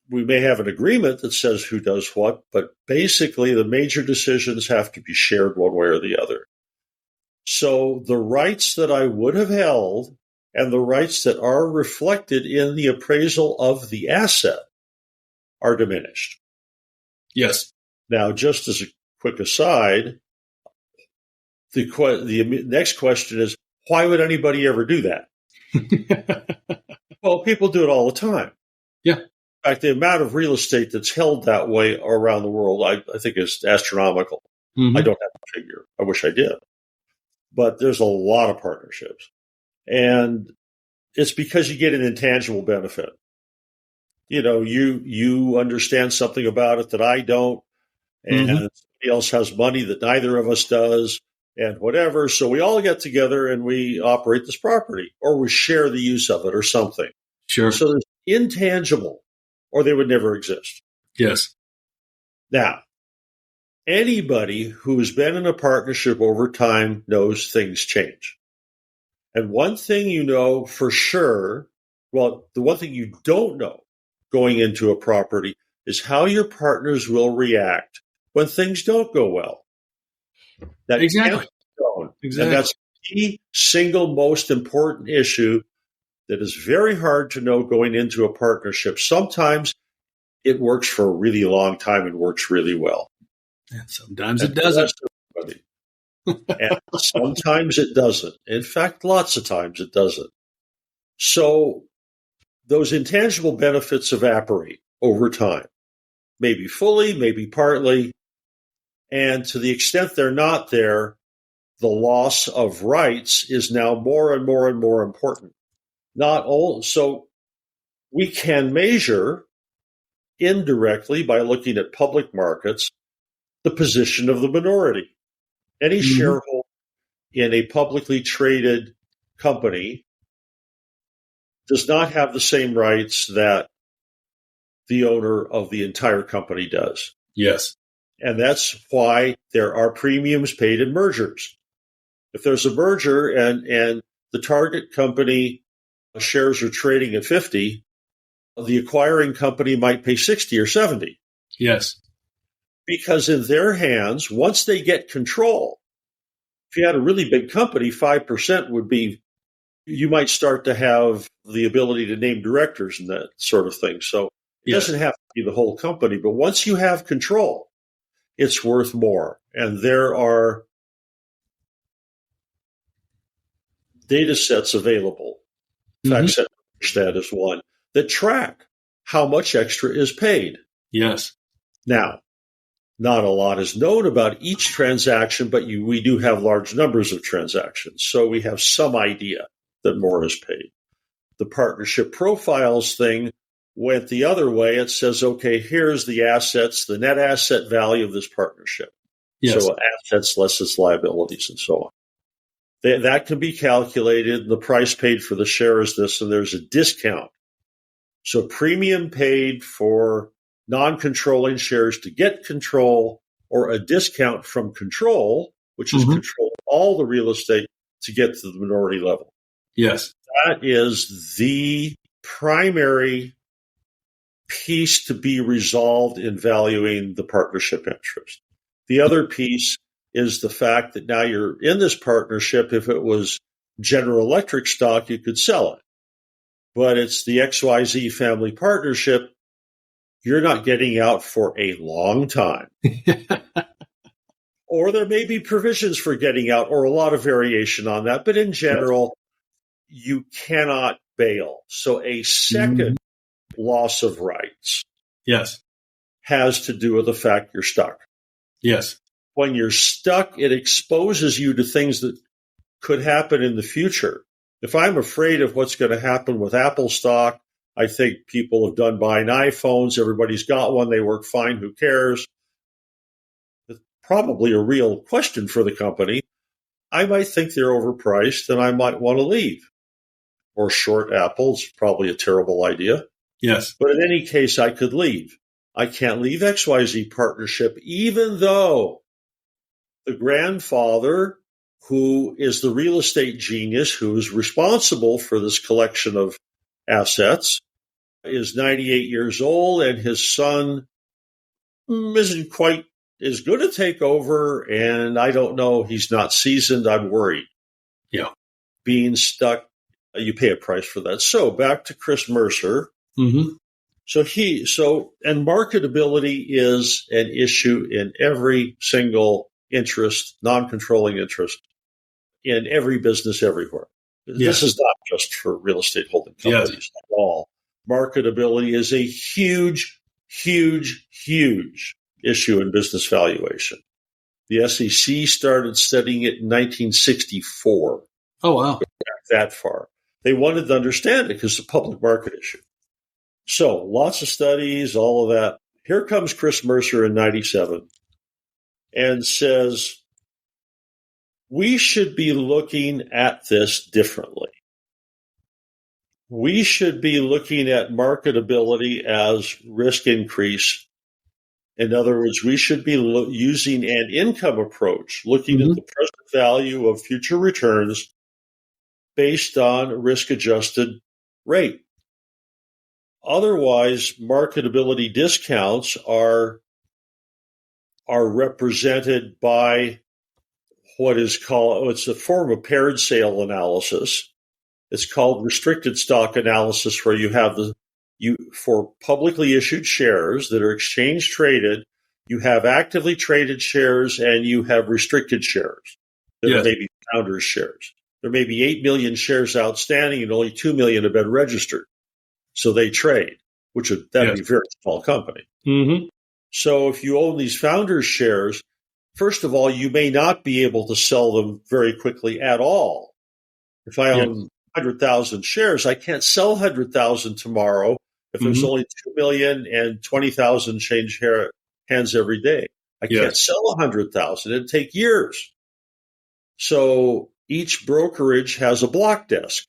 we may have an agreement that says who does what, but basically the major decisions have to be shared one way or the other. So the rights that I would have held and the rights that are reflected in the appraisal of the asset are diminished. Yes. Now, just as a quick aside, the next question is, why would anybody ever do that? Well, people do it all the time. Yeah. In fact, the amount of real estate that's held that way around the world, I think is astronomical. Mm-hmm. I don't have a figure. I wish I did. But there's a lot of partnerships. And it's because you get an intangible benefit. You know, you understand something about it that I don't, and somebody else has money that neither of us does, and whatever. So we all get together and we operate this property, or we share the use of it or something. Sure. So there's intangible, or they would never exist. Yes. Now, anybody who's been in a partnership over time knows things change. And one thing you know for sure, well, the one thing you don't know going into a property is how your partners will react when things don't go well. That exactly. And that's the single most important issue that is very hard to know going into a partnership. Sometimes it works for a really long time and works really well. And sometimes it doesn't. And sometimes it doesn't. In fact, lots of times it doesn't. So those intangible benefits evaporate over time, maybe fully, maybe partly. And to the extent they're not there, the loss of rights is now more and more and more important. So we can measure indirectly by looking at public markets the position of the minority. Any shareholder in a publicly traded company does not have the same rights that the owner of the entire company does. Yes. And that's why there are premiums paid in mergers. If there's a merger and the target company shares are trading at 50, the acquiring company might pay 60 or 70. Yes. Because in their hands, once they get control, if you had a really big company, 5% would be, you might start to have the ability to name directors and that sort of thing. So it doesn't have to be the whole company, but once you have control, it's worth more. And there are data sets available. FactSet that is one that track how much extra is paid. Yes. Now, not a lot is known about each transaction, but we do have large numbers of transactions. So we have some idea that more is paid. The partnership profiles thing went the other way. It says, okay, here's the assets, the net asset value of this partnership. Yes. So assets less its liabilities and so on. That can be calculated. The price paid for the share is this, and there's a discount. So premium paid for non-controlling shares to get control, or a discount from control, which is control of all the real estate to get to the minority level. Yes. That is the primary piece to be resolved in valuing the partnership interest. The other piece is the fact that now you're in this partnership. If it was General Electric stock, you could sell it. But it's the XYZ family partnership. You're not getting out for a long time. Or there may be provisions for getting out or a lot of variation on that. But in general, you cannot bail. So a second loss of rights has to do with the fact you're stuck. Yes. When you're stuck, it exposes you to things that could happen in the future. If I'm afraid of what's going to happen with Apple stock, I think people have done buying iPhones. Everybody's got one. They work fine. Who cares? It's probably a real question for the company. I might think they're overpriced and I might want to leave. Or short Apple is probably a terrible idea. Yes. But in any case, I could leave. I can't leave XYZ partnership, even though the grandfather, who is the real estate genius, who is responsible for this collection of assets, is 98 years old, and his son isn't quite as good to take over. And I don't know, he's not seasoned. I'm worried. Yeah. Being stuck, you pay a price for that. So back to Chris Mercer. Mm-hmm. And marketability is an issue in every single interest, non-controlling interest, in every business everywhere. Yes. This is not just for real estate holding companies at all. Marketability is a huge, huge, huge issue in business valuation. The SEC started studying it in 1964. Oh, wow. That far. They wanted to understand it because it's a public market issue. So lots of studies, all of that. Here comes Chris Mercer in 97 and says, we should be looking at this differently. We should be looking at marketability as risk increase. In other words, we should be using an income approach, looking at the present value of future returns based on risk-adjusted rate. Otherwise, marketability discounts are represented by what is called, it's a form of paired sale analysis. It's called restricted stock analysis, where you have for publicly issued shares that are exchange traded, you have actively traded shares and you have restricted shares that are maybe founders' shares. There may be 8 million shares outstanding and only 2 million have been registered. So they trade, that'd be a very small company. Mm-hmm. So if you own these founders' shares, first of all, you may not be able to sell them very quickly at all. If I own 100,000 shares, I can't sell 100,000 tomorrow if there's only 2 million and 20,000 change hands every day. I can't sell 100,000. It'd take years. So each brokerage has a block desk.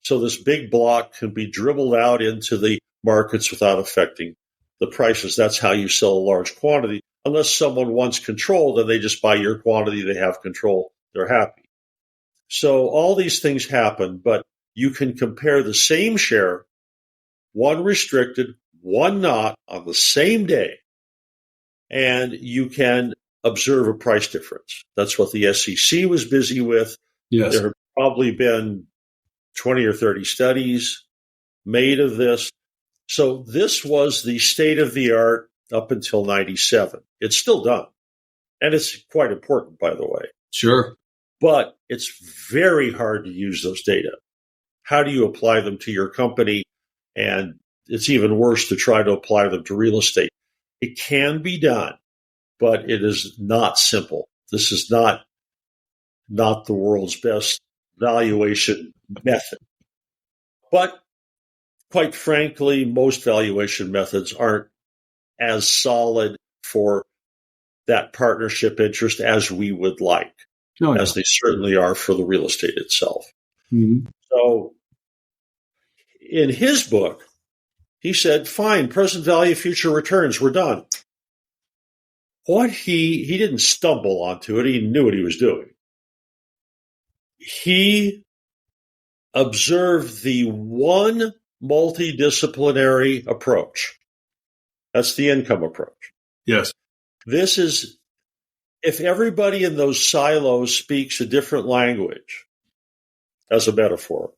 So this big block can be dribbled out into the markets without affecting the prices. That's how you sell a large quantity. Unless someone wants control, then they just buy your quantity. They have control. They're happy. So all these things happen, but you can compare the same share, one restricted, one not, on the same day, and you can observe a price difference. That's what the SEC was busy with. Yes. There have probably been 20 or 30 studies made of this. So this was the state of the art up until 97. It's still done. And it's quite important, by the way. Sure. But it's very hard to use those data. How do you apply them to your company? And it's even worse to try to apply them to real estate. It can be done, but it is not simple. This is not the world's best valuation method. But quite frankly, most valuation methods aren't as solid for that partnership interest as we would like, as they certainly are for the real estate itself. Mm-hmm. So in his book, he said, fine, present value, future returns, we're done. What he didn't stumble onto it. He knew what he was doing. He observed the one multidisciplinary approach. That's the income approach. Yes. This is, if everybody in those silos speaks a different language, as a metaphor,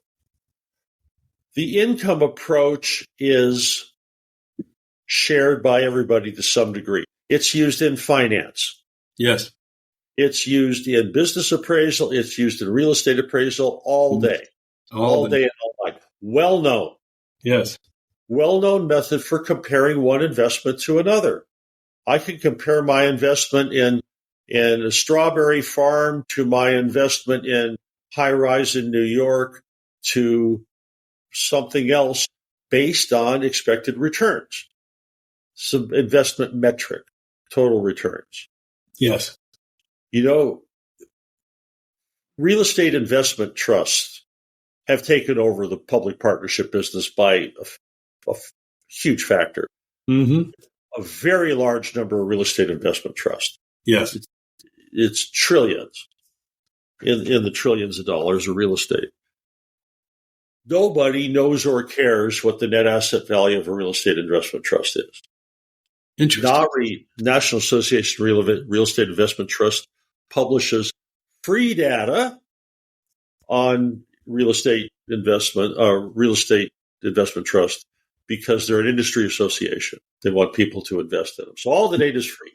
the income approach is shared by everybody to some degree. It's used in finance. Yes. It's used in business appraisal. It's used in real estate appraisal all day. All day and all night. Well known. Yes. Well-known method for comparing one investment to another. I can compare my investment in a strawberry farm to my investment in high-rise in New York to something else based on expected returns. Some investment metric, total returns. Yes. You know, real estate investment trusts have taken over the public partnership business by a huge factor. Mm-hmm. A very large number of real estate investment trusts. Yes. it's trillions in the trillions of dollars of real estate. Nobody knows or cares what the net asset value of a real estate investment trust is. Interesting. NARI, National Association of Real Estate Investment Trust, publishes free data on real estate investment trust because they're an industry association. They want people to invest in them. So all the data is free.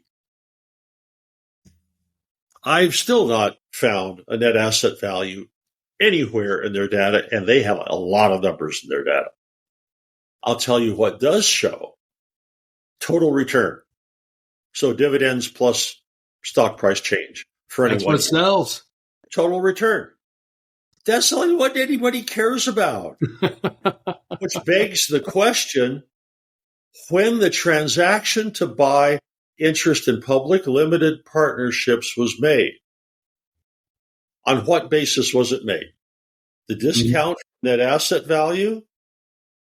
I've still not found a net asset value anywhere in their data, and they have a lot of numbers in their data. I'll tell you what does show: total return. So dividends plus stock price change for anyone. That's what sells. Total return. That's not what anybody cares about. Which begs the question, when the transaction to buy interest in public limited partnerships was made, on what basis was it made? The discount net asset value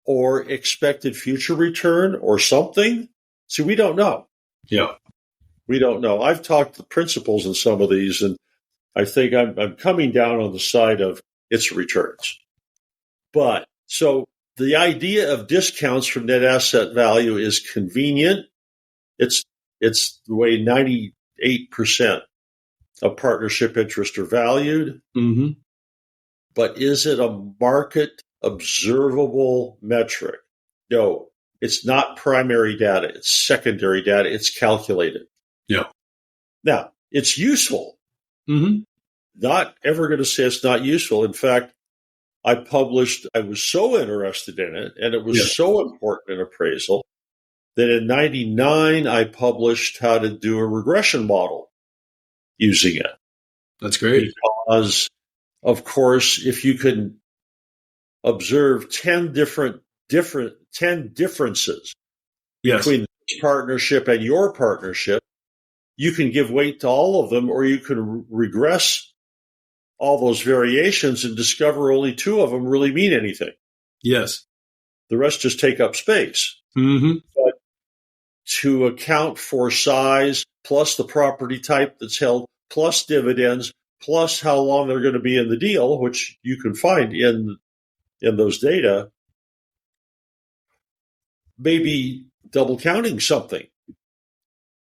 or expected future return or something? See, we don't know. Yeah. We don't know. I've talked to principals in some of these, and I think I'm coming down on the side of its returns. But so the idea of discounts from net asset value is convenient. It's the way 98% of partnership interests are valued. Mm-hmm. But is it a market observable metric? No, it's not primary data. It's secondary data. It's calculated. Yeah. Now, it's useful. Mm-hmm. Not ever going to say it's not useful. In fact, I was so interested in it, and it was so important in appraisal, that in 99, I published how to do a regression model using it. That's great. Because, of course, if you can observe 10 differences between this partnership and your partnership, you can give weight to all of them, or you can regress all those variations and discover only 2 of them really mean anything. Yes. The rest just take up space. Mm-hmm. But to account for size, plus the property type that's held, plus dividends, plus how long they're going to be in the deal, which you can find in those data, maybe double counting something.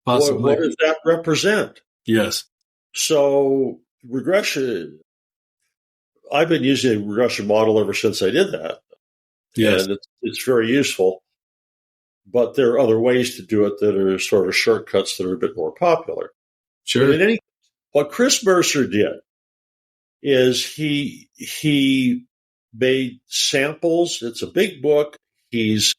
Possibly. What does that represent? Yes. So regression, I've been using a regression model ever since I did that. Yes. And it's very useful. But there are other ways to do it that are sort of shortcuts that are a bit more popular. Sure. But what Chris Mercer did is he made samples. It's a big book. He's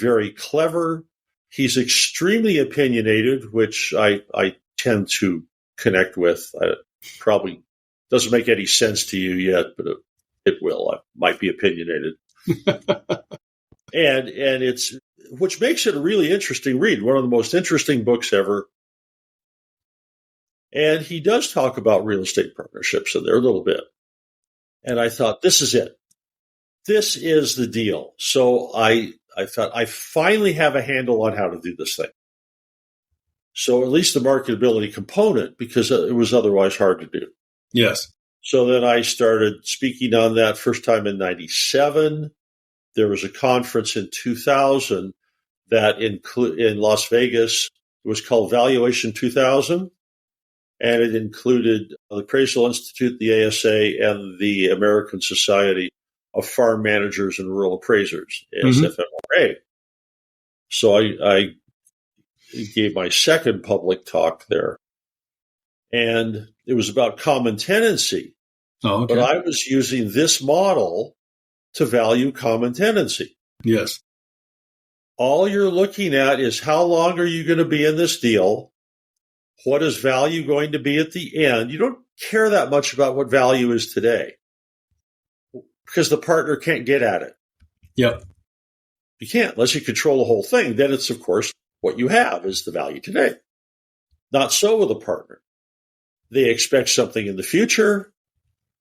very clever. He's extremely opinionated, which I tend to connect with. Probably doesn't make any sense to you yet, but it will. I might be opinionated. and it's, which makes it a really interesting read, one of the most interesting books ever. And he does talk about real estate partnerships in there a little bit. And I thought, this is it. This is the deal. So I thought, I finally have a handle on how to do this thing. So at least the marketability component, because it was otherwise hard to do. Yes. So then I started speaking on that first time in 97. There was a conference in 2000 that in Las Vegas. It was called Valuation 2000. And it included the Appraisal Institute, the ASA, and the American Society of Farm Managers and Rural Appraisers, ASFMRA. So I gave my second public talk there. And it was about common tenancy. Oh, okay. But I was using this model to value common tenancy. Yes. All you're looking at is how long are you going to be in this deal? What is value going to be at the end? You don't care that much about what value is today because the partner can't get at it. Yep. You can't unless you control the whole thing. Then it's, of course, what you have is the value today. Not so with a partner. They expect something in the future.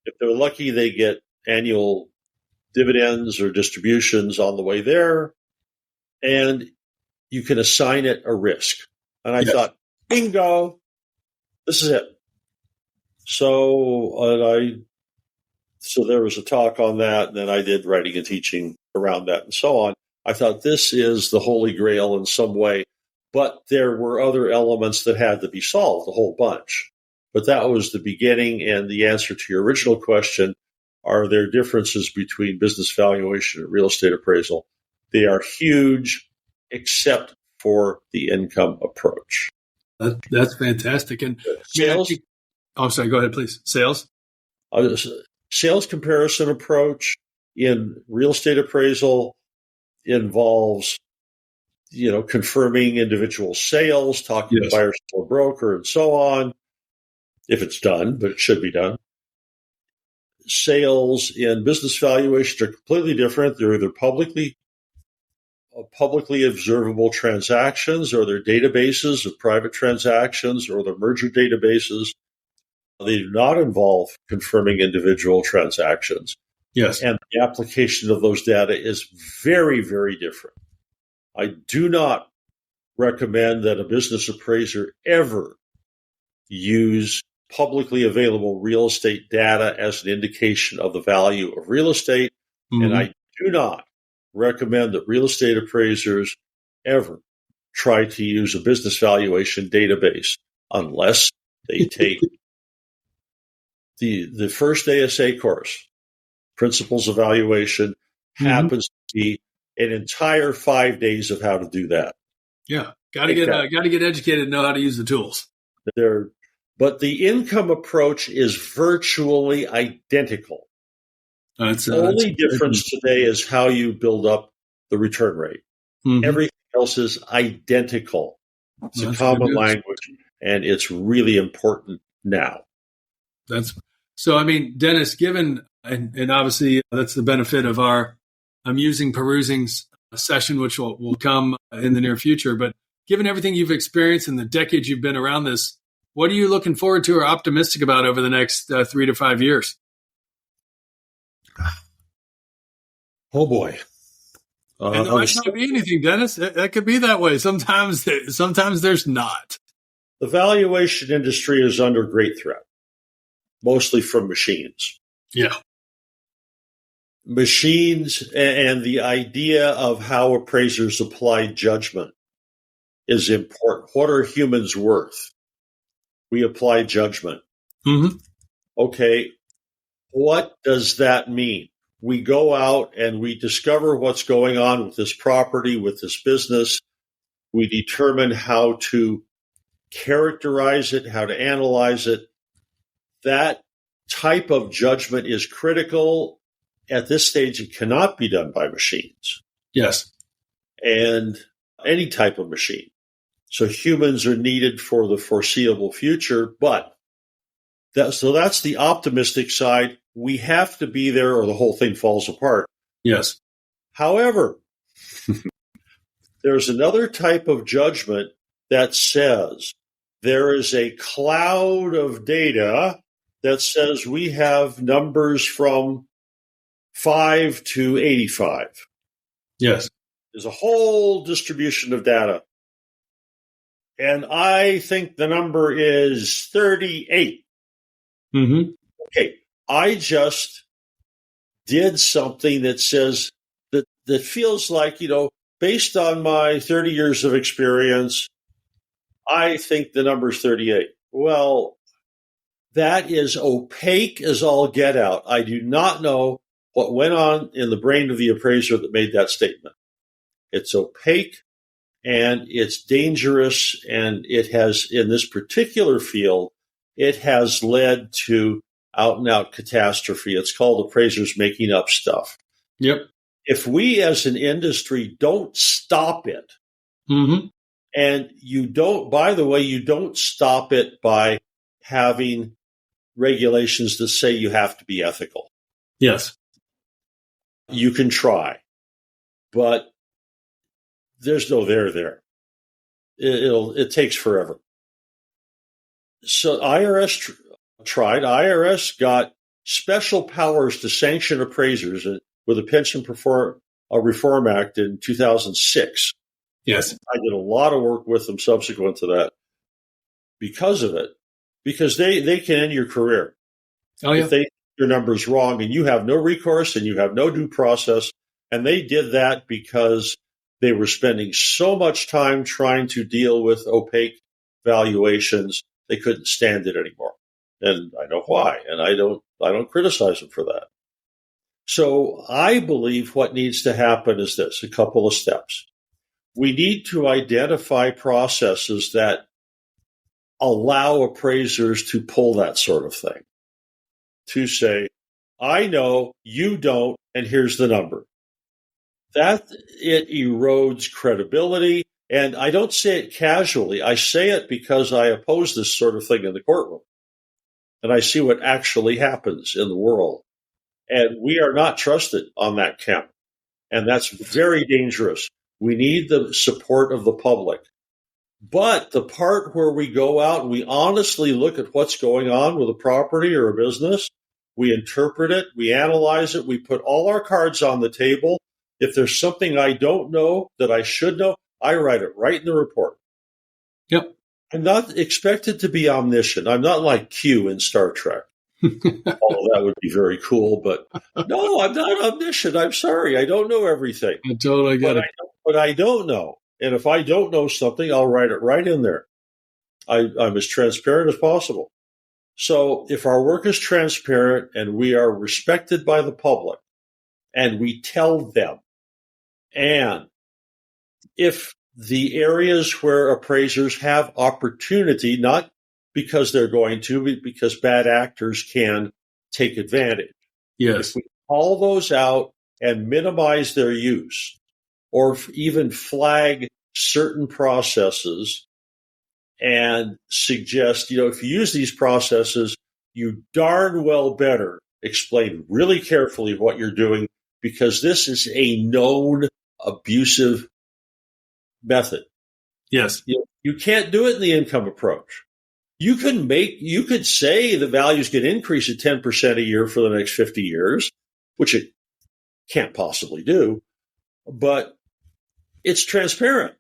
If they're lucky, they get annual dividends or distributions on the way there. And you can assign it a risk. And I thought, bingo, this is it. So there was a talk on that, and then I did writing and teaching around that and so on. I thought this is the holy grail in some way, but there were other elements that had to be solved, a whole bunch. But that was the beginning, and the answer to your original question, are there differences between business valuation and real estate appraisal? They are huge, except for the income approach. That's fantastic. And sales, sorry, go ahead, please. Sales? Sales comparison approach in real estate appraisal involves, confirming individual sales, talking to buyers or broker, and so on, if it's done, but it should be done. Sales in business valuation are completely different. They're either publicly observable transactions, or they're databases of private transactions, or they're merger databases. They do not involve confirming individual transactions. Yes. And the application of those data is very, very different. I do not recommend that a business appraiser ever use publicly available real estate data as an indication of the value of real estate. Mm-hmm. And I do not recommend that real estate appraisers ever try to use a business valuation database unless they take the first ASA course, Principles of Valuation, happens to be an entire 5 days of how to do that. Yeah, got to get educated and know how to use the tools. But the income approach is virtually identical. The only difference today is how you build up the return rate. Mm-hmm. Everything else is identical. It's a common language, and it's really important now. So, I mean, Dennis, given, and obviously that's the benefit of our Amusing Perusing's session, which will come in the near future, but given everything you've experienced in the decades you've been around this, what are you looking forward to or optimistic about over the next 3 to 5 years? Oh, boy. And there might not be anything, Dennis. That could be that way. Sometimes there's not. The valuation industry is under great threat, mostly from machines. Yeah. Machines and the idea of how appraisers apply judgment is important. What are humans worth? We apply judgment. Mm-hmm. Okay, what does that mean? We go out and we discover what's going on with this property, with this business. We determine how to characterize it, how to analyze it. That type of judgment is critical. At this stage, it cannot be done by machines. Yes. And any type of machine. So humans are needed for the foreseeable future, but that's the optimistic side. We have to be there or the whole thing falls apart. Yes. However, there's another type of judgment that says there is a cloud of data that says we have numbers from 5 to 85. Yes. There's a whole distribution of data. And I think the number is 38. Mm-hmm. Okay. I just did something that says that feels like, based on my 30 years of experience, I think the number is 38. Well, that is opaque as all get out. I do not know what went on in the brain of the appraiser that made that statement. It's opaque and it's dangerous, and it has, in this particular field, it has led to out-and-out catastrophe. It's called appraisers making up stuff. Yep. If we as an industry don't stop it, mm-hmm. and you don't stop it by having regulations that say you have to be ethical. Yes. You can try, but there's no there. It takes forever. So IRS tried. IRS got special powers to sanction appraisers with the Pension Reform Act in 2006. Yes. I did a lot of work with them subsequent to that. Because of it, because they can end your career. Oh, yeah. If they your numbers wrong and you have no recourse and you have no due process. And they did that because they were spending so much time trying to deal with opaque valuations, they couldn't stand it anymore. And I know why, and I don't criticize them for that. So I believe what needs to happen is this, a couple of steps. We need to identify processes that allow appraisers to pull that sort of thing, to say, I know, you don't, and here's the number. That it erodes credibility, and I don't say it casually. I say it because I oppose this sort of thing in the courtroom, and I see what actually happens in the world. And we are not trusted on that count, and that's very dangerous. We need the support of the public. But the part where we go out and we honestly look at what's going on with a property or a business, we interpret it, we analyze it, we put all our cards on the table. If there's something I don't know that I should know, I write it right in the report. Yep. I'm not expected to be omniscient. I'm not like Q in Star Trek. Although that would be very cool, but no, I'm not omniscient. I'm sorry. I don't know everything. I totally get it. But I don't know. And if I don't know something, I'll write it right in there. I'm as transparent as possible. So if our work is transparent and we are respected by the public and we tell them, and if the areas where appraisers have opportunity, not because they're going to, but because bad actors can take advantage. Yes. If we call those out and minimize their use, or even flag certain processes and suggest, if you use these processes, you darn well better explain really carefully what you're doing, because this is a known abusive method. Yes. You can't do it in the income approach. You could say the values can increase at 10% a year for the next 50 years, which it can't possibly do, but it's transparent.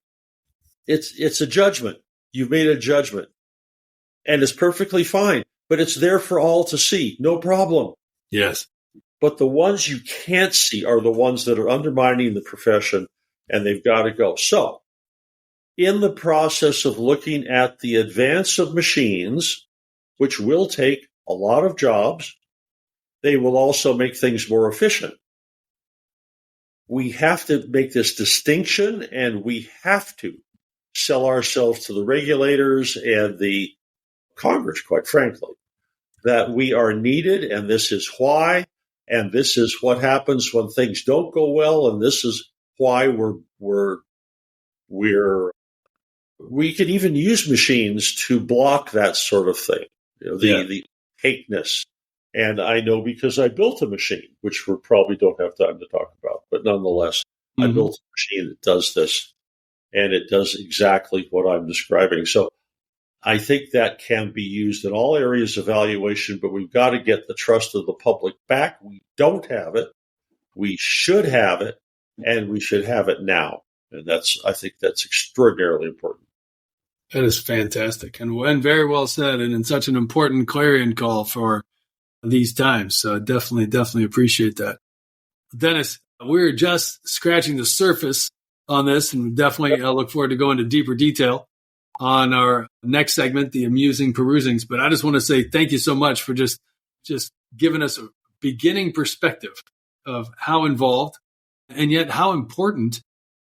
It's a judgment. You've made a judgment, and it's perfectly fine, but it's there for all to see. No problem. Yes. But the ones you can't see are the ones that are undermining the profession, and they've got to go. So, in the process of looking at the advance of machines, which will take a lot of jobs, they will also make things more efficient. We have to make this distinction, and we have to sell ourselves to the regulators and the Congress, quite frankly, that we are needed, and this is why, and this is what happens when things don't go well, and this is why we can even use machines to block that sort of thing, the opaqueness. And I know because I built a machine, which we probably don't have time to talk about, but nonetheless, I built a machine that does this, and it does exactly what I'm describing. So I think that can be used in all areas of valuation, but we've got to get the trust of the public back. We don't have it. We should have it, and we should have it now. And I think that's extraordinarily important. That is fantastic, and very well said, and in such an important clarion call for these times. So definitely appreciate that. Dennis, we're just scratching the surface on this, and definitely look forward to going into deeper detail on our next segment, the amusing perusings. But I just want to say thank you so much for just giving us a beginning perspective of how involved and yet how important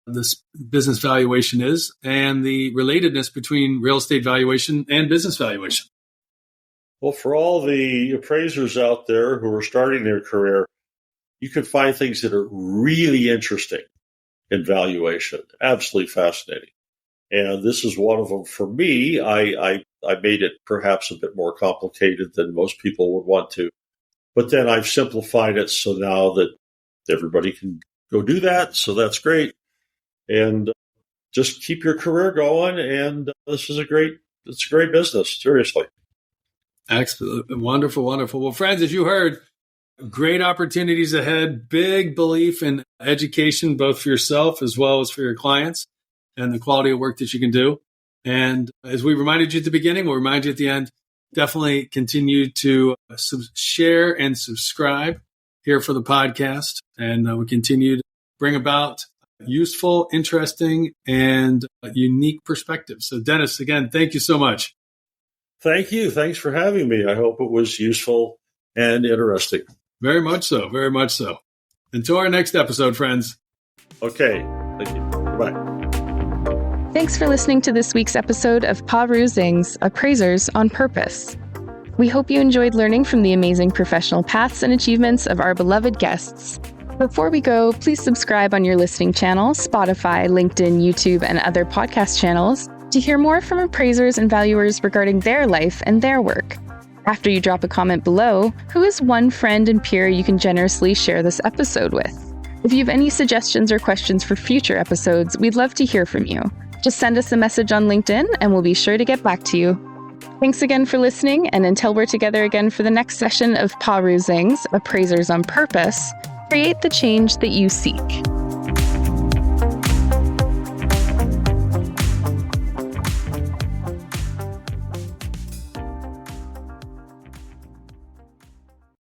this business valuation is, and the relatedness between real estate valuation and business valuation. Well, for all the appraisers out there who are starting their career, you can find things that are really interesting in valuation, absolutely fascinating. And this is one of them for me. I made it perhaps a bit more complicated than most people would want to, but then I've simplified it so now that everybody can go do that. So that's great. And just keep your career going. And it's a great business. Seriously. Excellent. Wonderful. Well, friends, as you heard, great opportunities ahead, big belief in education, both for yourself as well as for your clients, and the quality of work that you can do. And as we reminded you at the beginning, we'll remind you at the end, definitely continue to share and subscribe here for the podcast. And we continue to bring about useful, interesting, and unique perspectives. So Dennis, again, thank you so much. Thank you. Thanks for having me. I hope it was useful and interesting. Very much so. Very much so. Until our next episode, friends. Okay. Thank you. Bye. Thanks for listening to this week's episode of Appraising's Appraisers on Purpose. We hope you enjoyed learning from the amazing professional paths and achievements of our beloved guests. Before we go, please subscribe on your listening channel, Spotify, LinkedIn, YouTube, and other podcast channels to hear more from appraisers and valuers regarding their life and their work. After you drop a comment below, who is one friend and peer you can generously share this episode with? If you have any suggestions or questions for future episodes, we'd love to hear from you. Just send us a message on LinkedIn and we'll be sure to get back to you. Thanks again for listening, and until we're together again for the next session of Appraising's Appraisers on Purpose, create the change that you seek.